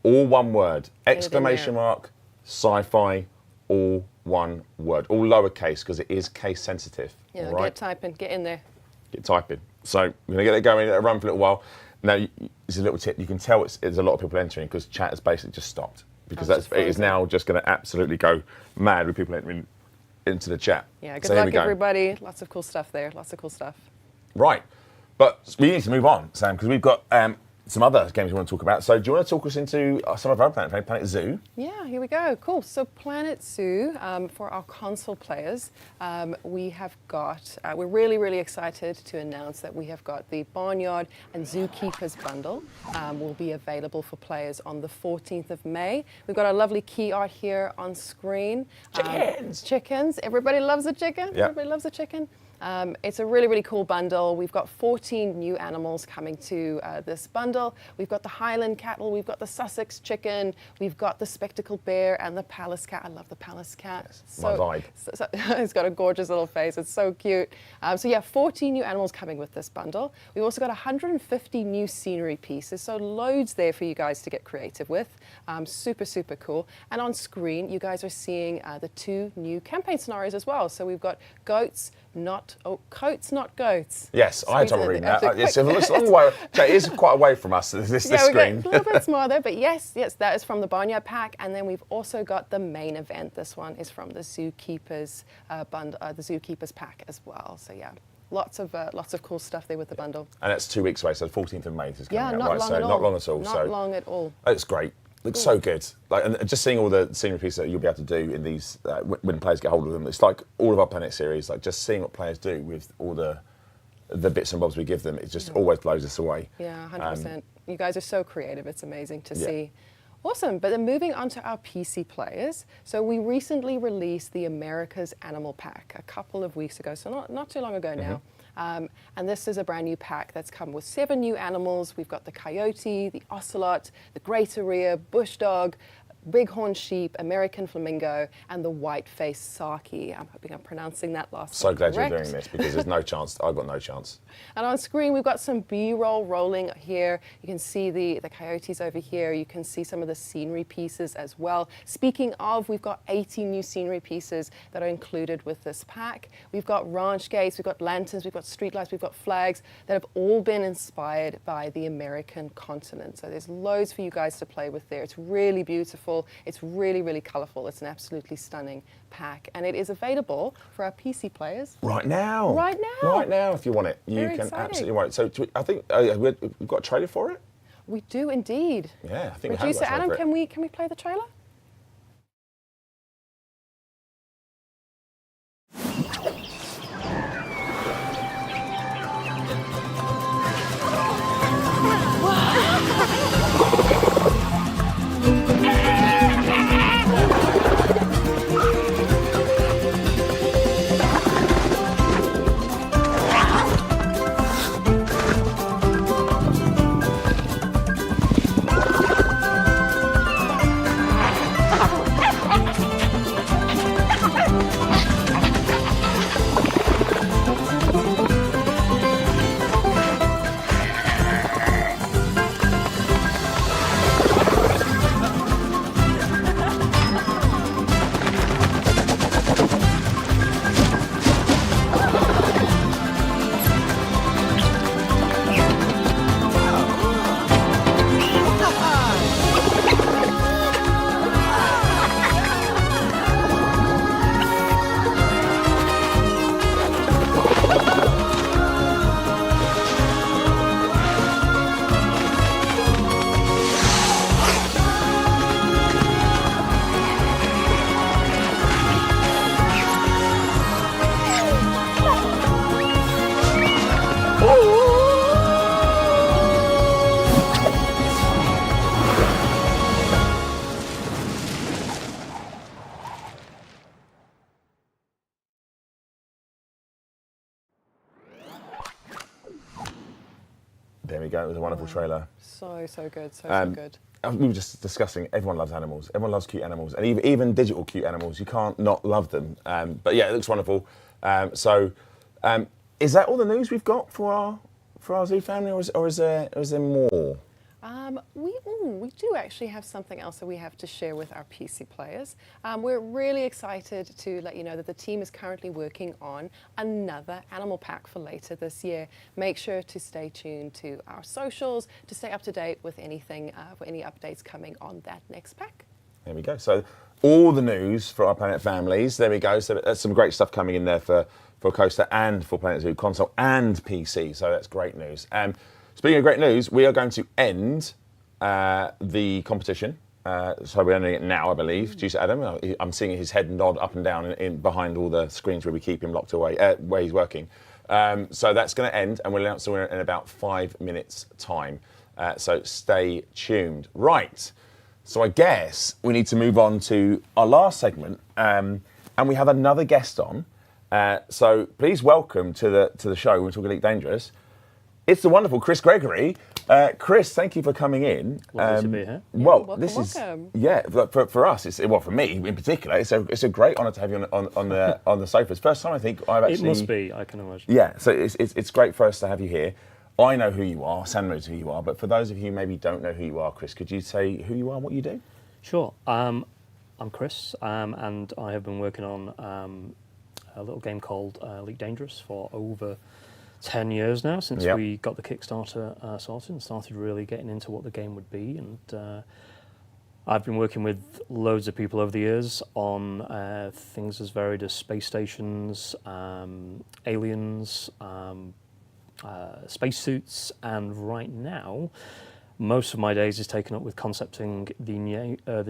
all one word. !sci-fi, all one word, all lowercase because it is case sensitive. Yeah, all right? get typing, get in there. Get typing. So we're going to get it going, let it run for a little while. Now, this is a little tip. You can tell there's a lot of people entering because chat has basically just stopped because it is now just going to absolutely go mad with people entering into the chat. Yeah, good So here we luck, go. everybody. Lots of cool stuff there. Lots of cool stuff. Right. But we need to move on, Sam, because we've got some other games we want to talk about. So do you want to talk us into some of our Planet Zoo? Yeah, here we go. Cool. So Planet Zoo, for our console players, we have got, we're really, really excited to announce that we have got the Barnyard and Zookeepers bundle will be available for players on the 14th of May. We've got our lovely key art here on screen. Chickens! Chickens. Everybody loves a chicken. Yeah. Everybody loves a chicken. It's a really, really cool bundle. We've got 14 new animals coming to this bundle. We've got the Highland cattle, we've got the Sussex chicken, we've got the spectacled bear and the Palace cat. I love the Palace cat. Yes, my vibe. It's got a gorgeous little face. It's so cute. So yeah, 14 new animals coming with this bundle. We've also got 150 new scenery pieces, so loads there for you guys to get creative with. Super, super cool. And on screen, you guys are seeing the 2 new campaign scenarios as well. So we've got coats, not goats. Yes, I had trouble Squeeze reading it in. that. It's a long way. It is quite away from us, this Yeah, we screen. get a little bit smaller, but yes, that is from the Barnyard pack, and then we've also got the main event. This one is from the Zookeepers bundle, the Zookeepers pack as well. So yeah, lots of cool stuff there with the bundle. And that's 2 weeks away, so the 14th of May is coming Yeah, out, not right? long So at all. not long at all. Not long at all. It's great. Looks so good. Like, and just seeing all the scenery pieces that you'll be able to do in these when players get hold of them. It's like all of our Planet series. Like just seeing what players do with all the bits and bobs we give them. It just always blows us away. Yeah, 100%. You guys are so creative. It's amazing to Yeah. see. Awesome. But then moving on to our PC players. So we recently released the America's Animal Pack a couple of weeks ago. So not too long ago now. And this is a brand new pack that's come with 7 new animals. We've got the coyote, the ocelot, the great area, bush dog, bighorn sheep, American flamingo, and the white-faced saki. I'm hoping I'm pronouncing that last So one glad you're correct. doing this because there's no chance. I've got no chance. And on screen, we've got some B-roll rolling here. You can see the coyotes over here. You can see some of the scenery pieces as well. Speaking of, we've got 80 new scenery pieces that are included with this pack. We've got ranch gates, we've got lanterns, we've got streetlights, we've got flags that have all been inspired by the American continent. So there's loads for you guys to play with there. It's really beautiful. It's really, really colourful. It's an absolutely stunning pack. And it is available for our PC players. Right now. Right now. Right now, if you want it. You Very can exciting. absolutely want it. So I think we've got a trailer for it. We do indeed. Yeah, I think we have Producer got a trailer Adam, for it. can we play the trailer? There we go. It was a wonderful trailer. So good, so good. We were just discussing, everyone loves animals. Everyone loves cute animals. And even digital cute animals, you can't not love them. But yeah, it looks wonderful. Is that all the news we've got for our Zoo family, or is there more? We do actually have something else that we have to share with our PC players. We're really excited to let you know that the team is currently working on another animal pack for later this year. Make sure to stay tuned to our socials to stay up to date with anything, for any updates coming on that next pack. There we go. So all the news for our Planet families. There we go. So there's some great stuff coming in there for Coaster and for Planet Zoo console and PC. So that's great news. Speaking of great news, we are going to end the competition. So we're ending it now, I believe. Due to Adam, I'm seeing his head nod up and down in behind all the screens where we keep him locked away, where he's working. So that's going to end, and we'll announce the winner in about 5 minutes' time. So stay tuned. Right. So I guess we need to move on to our last segment, and we have another guest on. So please welcome to the show. We're talking Elite Dangerous. It's the wonderful Chris Gregory. Chris, thank you for coming in. Lovely to be here. Well, welcome, this welcome. is for us. For me in particular, it's a great honour to have you on the sofas. First time I think I've actually. It must be. I can imagine. Yeah, so it's great for us to have you here. I know who you are. Sam knows who you are. But for those of you who maybe don't know who you are, Chris, could you say who you are and what you do? Sure. I'm Chris, and I have been working on a little game called Elite Dangerous for over 10 years now, since we got the Kickstarter sorted and started really getting into what the game would be. And I've been working with loads of people over the years on things as varied as space stations, aliens, spacesuits, and right now, most of my days is taken up with concepting the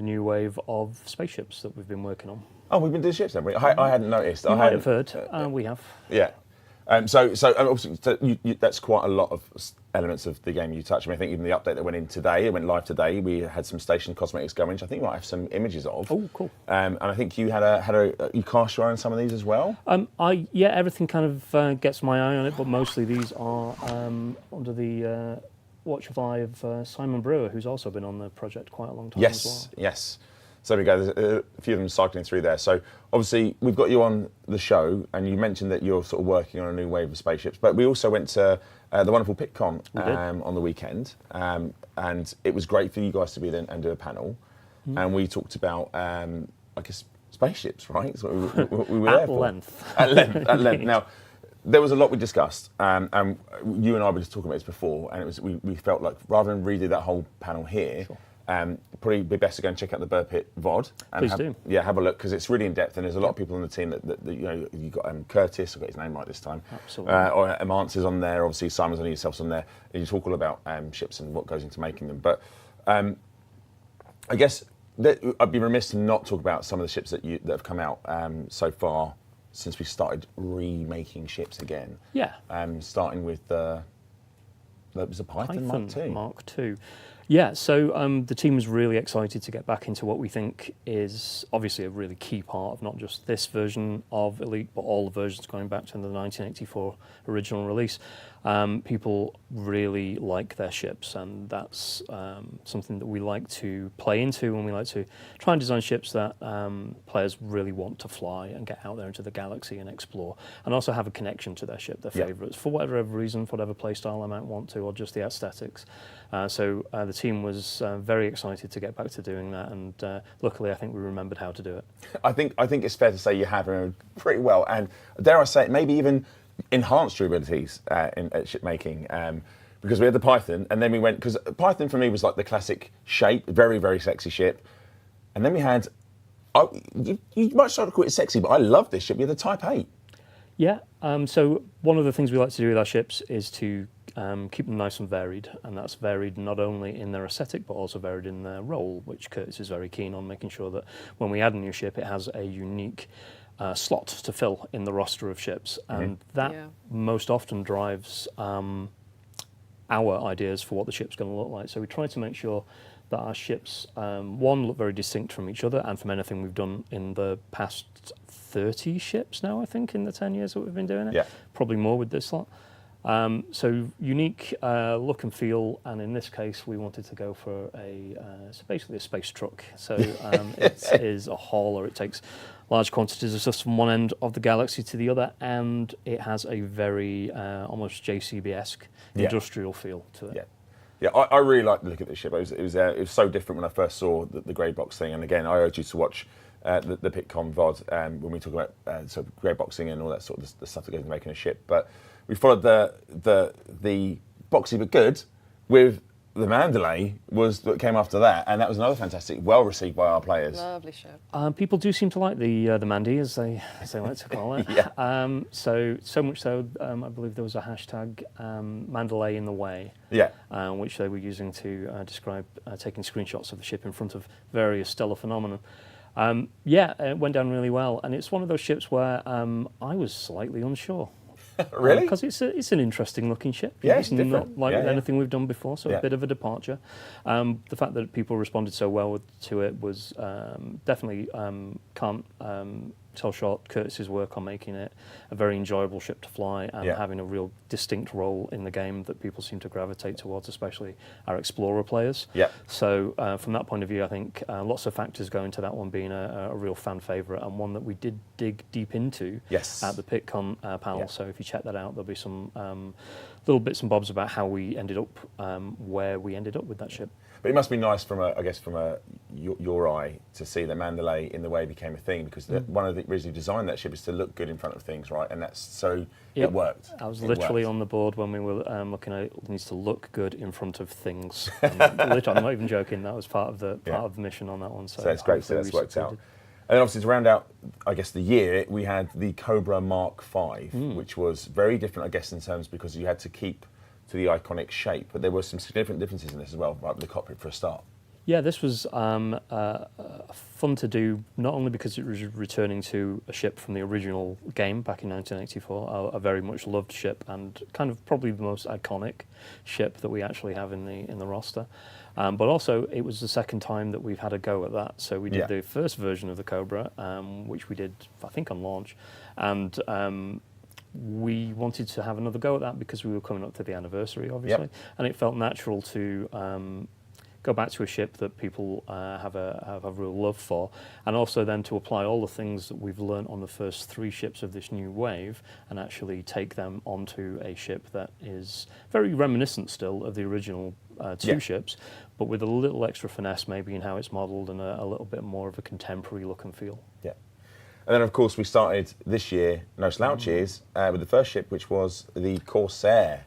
new wave of spaceships that we've been working on. Oh, we've been doing ships, haven't we? I hadn't noticed. You might have heard. We have. Yeah. So obviously, that's quite a lot of elements of the game you touched. I mean, I think even the update that went in today, it went live today. We had some station cosmetics going, which I think we might have some images of. Oh, cool. And I think you you cast your eye on some of these as well. Everything kind of gets my eye on it, but mostly these are under the watch of eye of Simon Brewer, who's also been on the project quite a long time as well. Yes. So there we go. There's a few of them cycling through there. So obviously we've got you on the show, and you mentioned that you're sort of working on a new wave of spaceships. But we also went to the wonderful PitCon on the weekend, and it was great for you guys to be there and do a panel. And we talked about, I guess, spaceships, right? So we were there for. At length. Now, there was a lot we discussed, and you and I were just talking about this before, and it was we felt like rather than redo that whole panel here. Sure. Probably be best to go and check out the Burr Pit VOD. And Please do. Yeah, have a look, because it's really in depth, and there's a lot of people on the team that you know. You've got Curtis, I've got his name right this time. Absolutely. Or Amance is on there. Obviously, Simon's on yourself's on there. And you talk all about ships and what goes into making them. But I guess I'd be remiss to not talk about some of the ships that have come out so far since we started remaking ships again. Yeah. Starting with that was a Python Mark II. Mark II. Yeah, so the team is really excited to get back into what we think is obviously a really key part of not just this version of Elite, but all the versions going back to the 1984 original release. People really like their ships, and that's something that we like to play into, and we like to try and design ships that players really want to fly and get out there into the galaxy and explore, and also have a connection to their ship, their favourites, for whatever reason, for whatever play style they might want to, or just the aesthetics. So the team was very excited to get back to doing that, and luckily I think we remembered how to do it. I think it's fair to say you have pretty well, and dare I say it, maybe even enhanced your abilities at ship making, because we had the Python, and then we went, because Python for me was like the classic shape, very, very sexy ship, and then we had, you might start to call it sexy, but I love this ship. We had the Type 8. Yeah, so one of the things we like to do with our ships is to keep them nice and varied, and that's varied not only in their aesthetic but also varied in their role, which Curtis is very keen on making sure that when we add a new ship it has a unique slot to fill in the roster of ships, and that most often drives our ideas for what the ship's going to look like. So we try to make sure that our ships, one, look very distinct from each other and from anything we've done in the past 30 ships now, I think, in the 10 years that we've been doing it. Yeah. Probably more with this lot. So unique look and feel, and in this case, we wanted to go for so basically a space truck. So it is a hauler. It takes large quantities of stuff from one end of the galaxy to the other, and it has a very almost JCB-esque industrial feel to it. Yeah, I really like the look at this ship. It was so different when I first saw the grey box thing. And again, I urge you to watch the PitCon VOD when we talk about sort of grey boxing and all that sort of the stuff that goes into making a ship. But we followed the boxy but good with the Mandalay was what came after that, and that was another fantastic, well received by our players. Lovely ship. People do seem to like the Mandy, as they like to call it. So much so, I believe there was a hashtag Mandalay in the way, which they were using to describe taking screenshots of the ship in front of various stellar phenomena. It went down really well, and it's one of those ships where I was slightly unsure. Really? Because it's an interesting looking ship. Yeah, it's it's different. not like anything we've done before, so a bit of a departure. The fact that people responded so well to it was definitely can't sell short Curtis's work on making it a very enjoyable ship to fly and having a real distinct role in the game that people seem to gravitate towards, especially our Explorer players. So from that point of view, I think lots of factors go into that one being a real fan favourite, and one that we did dig deep into at the PitCon panel. So if you check that out, there'll be some little bits and bobs about how we ended up where we ended up with that ship. But it must be nice from your eye to see the Mandalay in the way it became a thing, because one of the originally designed that ship is to look good in front of things, right? And that's so it worked. I was literally on the board when we were looking at it needs to look good in front of things. Literally, I'm not even joking. That was part of the mission on that one. So it's great. So that's worked out. And then obviously to round out, I guess, the year, we had the Cobra Mark V, which was very different, I guess, in terms because you had to keep to the iconic shape, but there were some significant differences in this as well, right with the cockpit for a start. Yeah, this was fun to do, not only because it was returning to a ship from the original game back in 1984, a very much loved ship, and kind of probably the most iconic ship that we actually have in the roster. But also, it was the second time that we've had a go at that. So we did the first version of the Cobra, which we did, I think, on launch, and we wanted to have another go at that because we were coming up to the anniversary, obviously, and it felt natural to go back to a ship that people have a real love for, and also then to apply all the things that we've learnt on the first 3 ships of this new wave and actually take them onto a ship that is very reminiscent still of the original 2 ships, but with a little extra finesse maybe in how it's modelled and a little bit more of a contemporary look and feel. And then, of course, we started this year, no slouches, with the first ship, which was the Corsair.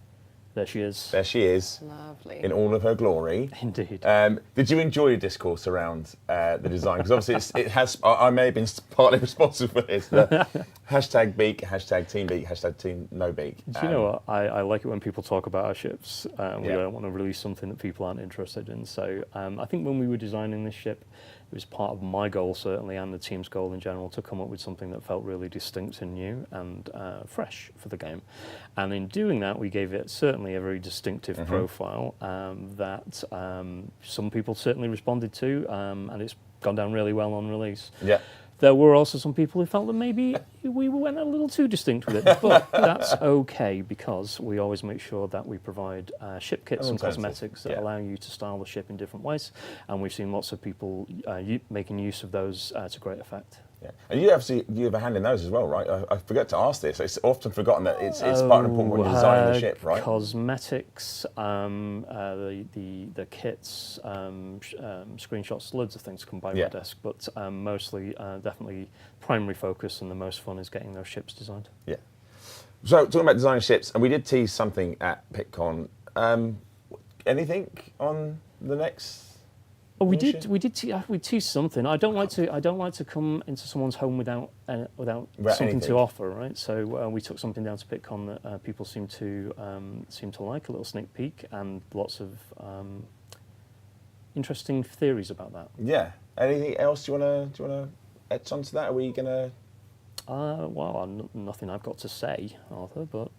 There she is. There she is. Lovely. In all of her glory. Indeed. Did you enjoy the discourse around the design? Because obviously it has, I may have been partly responsible for this, the hashtag beak, hashtag team beak, hashtag team no beak. Do you know what? I like it when people talk about our ships. We don't want to release something that people aren't interested in. So I think when we were designing this ship, it was part of my goal, certainly, and the team's goal in general, to come up with something that felt really distinct and new and fresh for the game. And in doing that, we gave it certainly a very distinctive profile that some people certainly responded to, and it's gone down really well on release. There were also some people who felt that maybe we went a little too distinct with it, but that's okay because we always make sure that we provide ship kits and cosmetics that allow you to style the ship in different ways, and we've seen lots of people making use of those to great effect. And you have a hand in those as well, right? I forget to ask this. It's often forgotten that it's quite important when you're designing the ship, right? Cosmetics, the kits, screenshots, loads of things come by my desk, but mostly, definitely, primary focus and the most fun is getting those ships designed. So talking about designing ships, and we did tease something at PitCon. Anything on the next? Oh, we teased something. I don't like to come into someone's home without something to offer, right? So we took something down to PitCon that people seem to like, a little sneak peek, and lots of interesting theories about that. Yeah. Anything else do you wanna etch onto that? Are we gonna? Well, nothing I've got to say, Arthur, but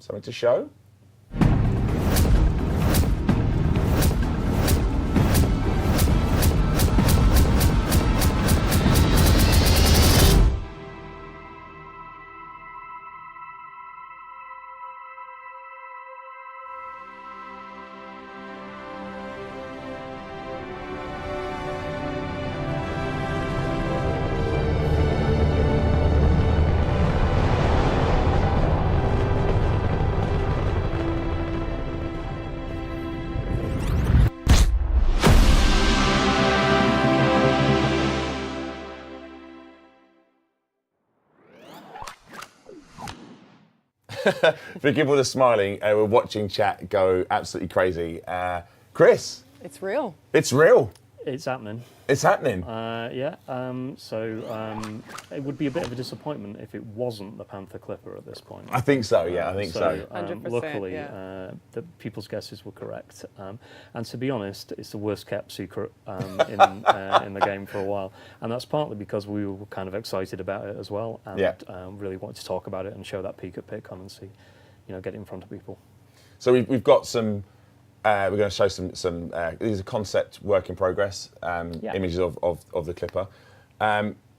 something to show. Forgive all the smiling. We're watching chat go absolutely crazy. Chris, It's real. it's real. It's happening. It's happening. Yeah. It would be a bit of a disappointment if it wasn't the Panther Clipper at this point. I think so. Yeah, I think so. 100%, Luckily, yeah. the people's guesses were correct. And to be honest, it's the worst kept secret in the game for a while. And that's partly because we were kind of excited about it as well, and really wanted to talk about it and show that peek at PitCon and see, get it in front of people. So we've got some. We're going to show some. These are concept work in progress images of the Clipper.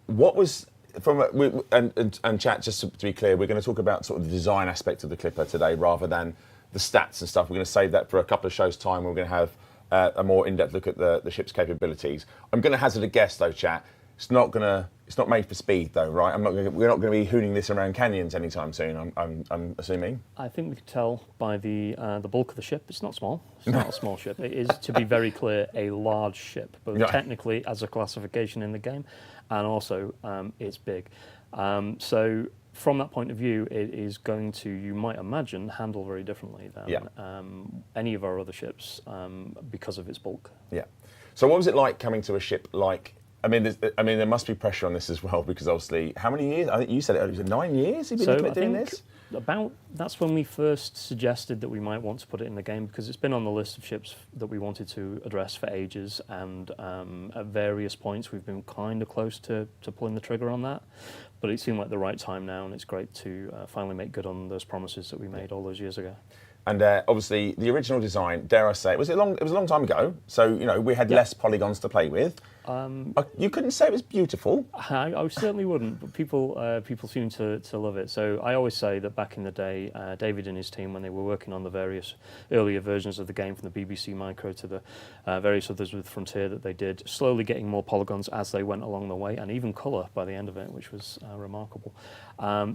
What was and chat? Just to be clear, we're going to talk about sort of the design aspect of the Clipper today, rather than the stats and stuff. We're going to save that for a couple of shows' time. We're going to have a more in-depth look at the ship's capabilities. I'm going to hazard a guess, though, chat. It's not made for speed, though, right? We're not going to be hooning this around canyons anytime soon. I'm assuming. I think we could tell by the bulk of the ship. It's not small. It's not a small ship. It is, to be very clear, a large ship, both technically as a classification in the game, and also it's big. So from that point of view, it is going to, you might imagine, handle very differently than any of our other ships because of its bulk. Yeah. So what was it like coming to a ship like? I mean, there must be pressure on this as well, because obviously, how many years? I think you said it earlier. 9 years you've been looking at doing this? That's when we first suggested that we might want to put it in the game, because it's been on the list of ships that we wanted to address for ages, and at various points we've been kind of close to pulling the trigger on that. But it seemed like the right time now, and it's great to finally make good on those promises that we made all those years ago. And obviously, the original design, dare I say, it was a long time ago. So we had less polygons to play with. You couldn't say it was beautiful. I certainly wouldn't, but people seem to love it. So I always say that back in the day, David and his team, when they were working on the various earlier versions of the game, from the BBC Micro to the various others with Frontier that they did, slowly getting more polygons as they went along the way, and even colour by the end of it, which was remarkable.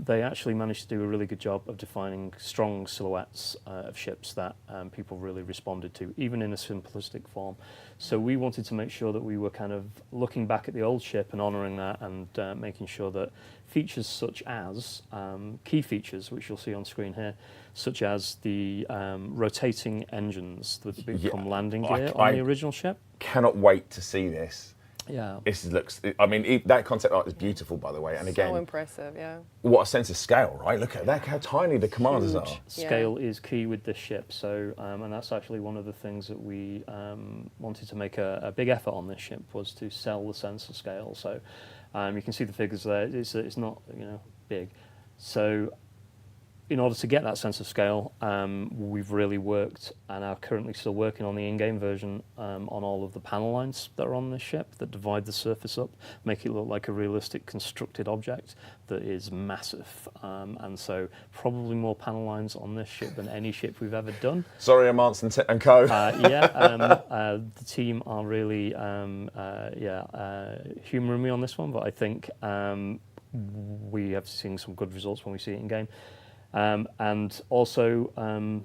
They actually managed to do a really good job of defining strong silhouettes of ships that people really responded to, even in a simplistic form. So we wanted to make sure that we were kind of looking back at the old ship and honouring that, and making sure that features such as, key features, which you'll see on screen here, such as the rotating engines that become landing gear on the original ship. Cannot wait to see this. Yeah. That concept art is beautiful, by the way. And again, so impressive, yeah. What a sense of scale, right? Look at that, how tiny the commanders are. Scale is key with this ship. So, and that's actually one of the things that we wanted to make a big effort on this ship, was to sell the sense of scale. So, you can see the figures there. It's not big. So, in order to get that sense of scale, we've really worked, and are currently still working on the in-game version, on all of the panel lines that are on this ship that divide the surface up, make it look like a realistic constructed object that is massive. And so probably more panel lines on this ship than any ship we've ever done. Sorry, Amance and co. The team are really humouring me on this one, but I think we have seen some good results when we see it in game. And also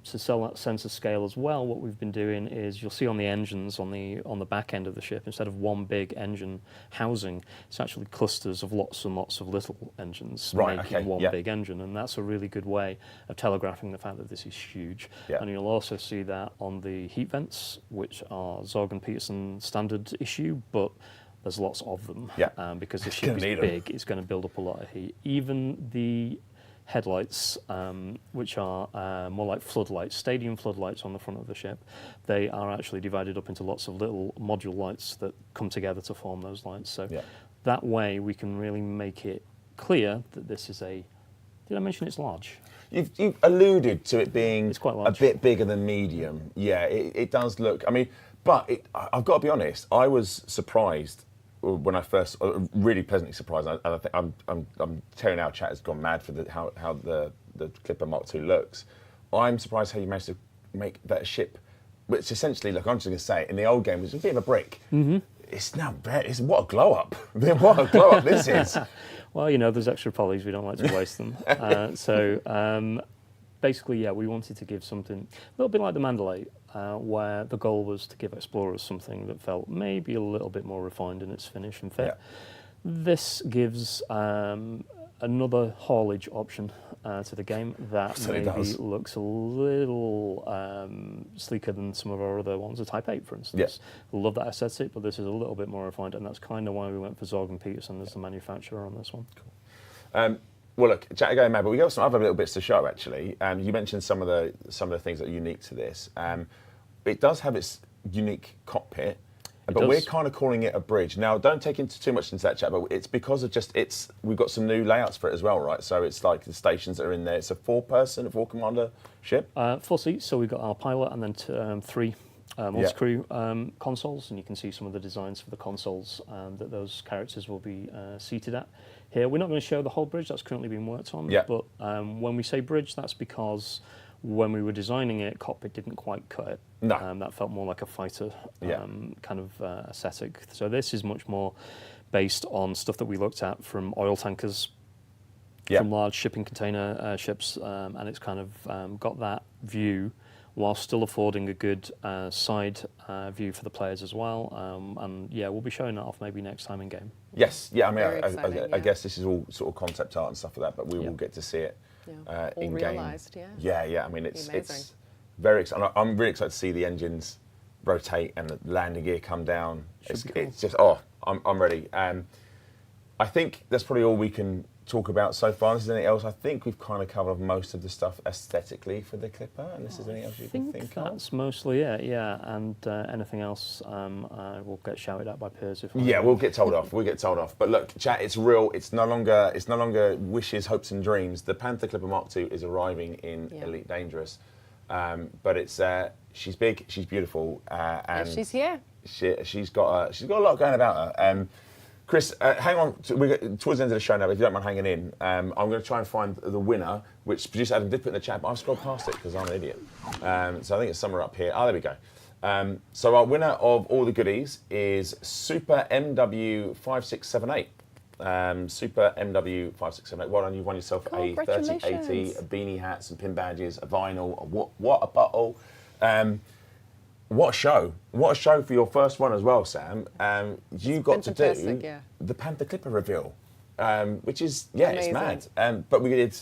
to sell that sense of scale as well, what we've been doing is, you'll see on the engines on the back end of the ship, instead of one big engine housing, it's actually clusters of lots and lots of little engines making one big engine, and that's a really good way of telegraphing the fact that this is huge. And you'll also see that on the heat vents, which are Zorg and Peterson standard issue, but there's lots of them because the ship is big. It's going to build up a lot of heat. Even the headlights, which are more like floodlights, stadium floodlights on the front of the ship, they are actually divided up into lots of little module lights that come together to form those lights. So that way we can really make it clear that this is did I mention it's large? You've alluded to it being it's quite large. A bit bigger than medium. Yeah, it does look, but I've got to be honest, I was surprised when I first, really pleasantly surprised, and I think I'm tearing our chat has gone mad for how the Clipper Mark II looks. I'm surprised how you managed to make that ship, which essentially, look, I'm just going to say, in the old game was a bit of a brick. Mm-hmm. It's now it's what a glow up. What a glow up this is. Well, there's extra polys, we don't like to waste them. Basically, we wanted to give something a little bit like the Mandalay, where the goal was to give explorers something that felt maybe a little bit more refined in its finish and fit. This gives another haulage option to the game that Certainly maybe does. looks a little sleeker than some of our other ones, the Type 8, for instance. Yes. Love that aesthetic, but this is a little bit more refined, and that's kind of why we went for Zorg and Peterson as the manufacturer on this one. Well, look, chat again, Matt, but we got some other little bits to show, actually. You mentioned some of the things that are unique to this. It does have its unique cockpit, but does. we're kind of calling it a bridge. Now, don't take into too much into that chat, but it's because of we've got some new layouts for it as well, right? So it's like the stations that are in there. It's a four-commander ship. 4 seats, so we've got our pilot and then 3 multi-crew consoles, and you can see some of the designs for the consoles that those characters will be seated at. Here, we're not going to show the whole bridge, that's currently being worked on, but when we say bridge, that's because when we were designing it, cockpit didn't quite cut it. No. That felt more like a fighter kind of aesthetic. So this is much more based on stuff that we looked at from oil tankers, from large shipping container ships, and it's kind of got that view while still affording a good side view for the players as well. And yeah, we'll be showing that off maybe next time in game. Yes, yeah, I mean, Very exciting, I guess this is all sort of concept art and stuff like that, but we will get to see it All in game. realised, yeah. Yeah, I mean, Amazing. it's very exciting. I'm really excited to see the engines rotate and the landing gear come down. It's just, I'm ready. I think that's probably all we can talk about so far. Unless there's anything else, I think we've kind of covered most of the stuff aesthetically for the Clipper, unless there's anything else you can think of. That's mostly it, yeah. And anything else, I will get shouted at by peers if. Yeah, we'll get told off. We'll get told off. But look, chat, it's real. It's no longer wishes, hopes, and dreams. The Panther Clipper Mark II is arriving in Elite Dangerous, but it's she's big, she's beautiful, and she's here. She's got a lot going about her. Chris, hang on. We're towards the end of the show now, but if you don't mind hanging in, I'm going to try and find the winner, which producer Adam did put in the chat, but I've scrolled past it because I'm an idiot. So I think it's somewhere up here. Oh, there we go. So our winner of all the goodies is Super MW5678. Super MW5678. Well done, you've won yourself a 3080, a beanie hat, some pin badges, a vinyl, what a bottle. What a show. What a show for your first one as well, Sam. You got to do the Panther Clipper reveal, which is, it's mad. But we did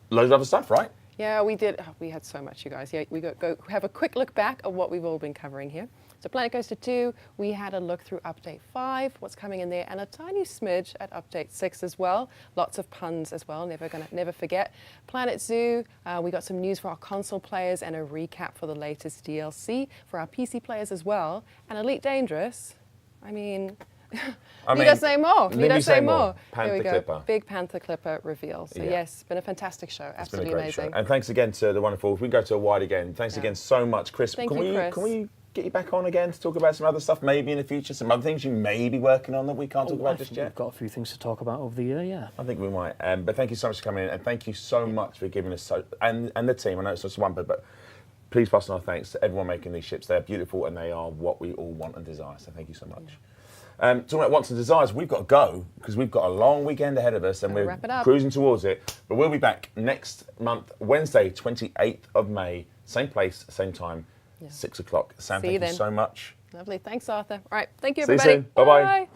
loads of other stuff, right? Yeah, we did. We had so much, you guys. Yeah, we go have a quick look back at what we've all been covering here. So Planet Coaster 2, we had a look through Update 5, what's coming in there, and a tiny smidge at Update 6 as well. Lots of puns as well, never forget. Planet Zoo, we got some news for our console players and a recap for the latest DLC for our PC players as well. And Elite Dangerous, I mean, need I say more? Need I say more? Panther Here we go. Clipper. Big Panther Clipper reveal. So yes, it's been a fantastic show. Absolutely amazing. Show. And thanks again to the wonderful, if we go to a wide again, thanks again so much, Chris. Thank you, Chris. Can we get you back on again to talk about some other stuff maybe in the future, some other things you may be working on that we can't talk about just yet? We've got a few things to talk about over the year, yeah. I think we might. But thank you so much for coming in, and thank you so much for giving us and the team. I know it's just one, but please pass on our thanks to everyone making these ships. They're beautiful and they are what we all want and desire. So thank you so much. Talking about wants and desires, we've got to go because we've got a long weekend ahead of us and we're cruising towards it. But we'll be back next month, Wednesday, 28th of May, same place, same time. 6 o'clock. Sam, thank you so much. Lovely. Thanks, Arthur. All right. Thank you, See you everybody. soon. Bye-bye.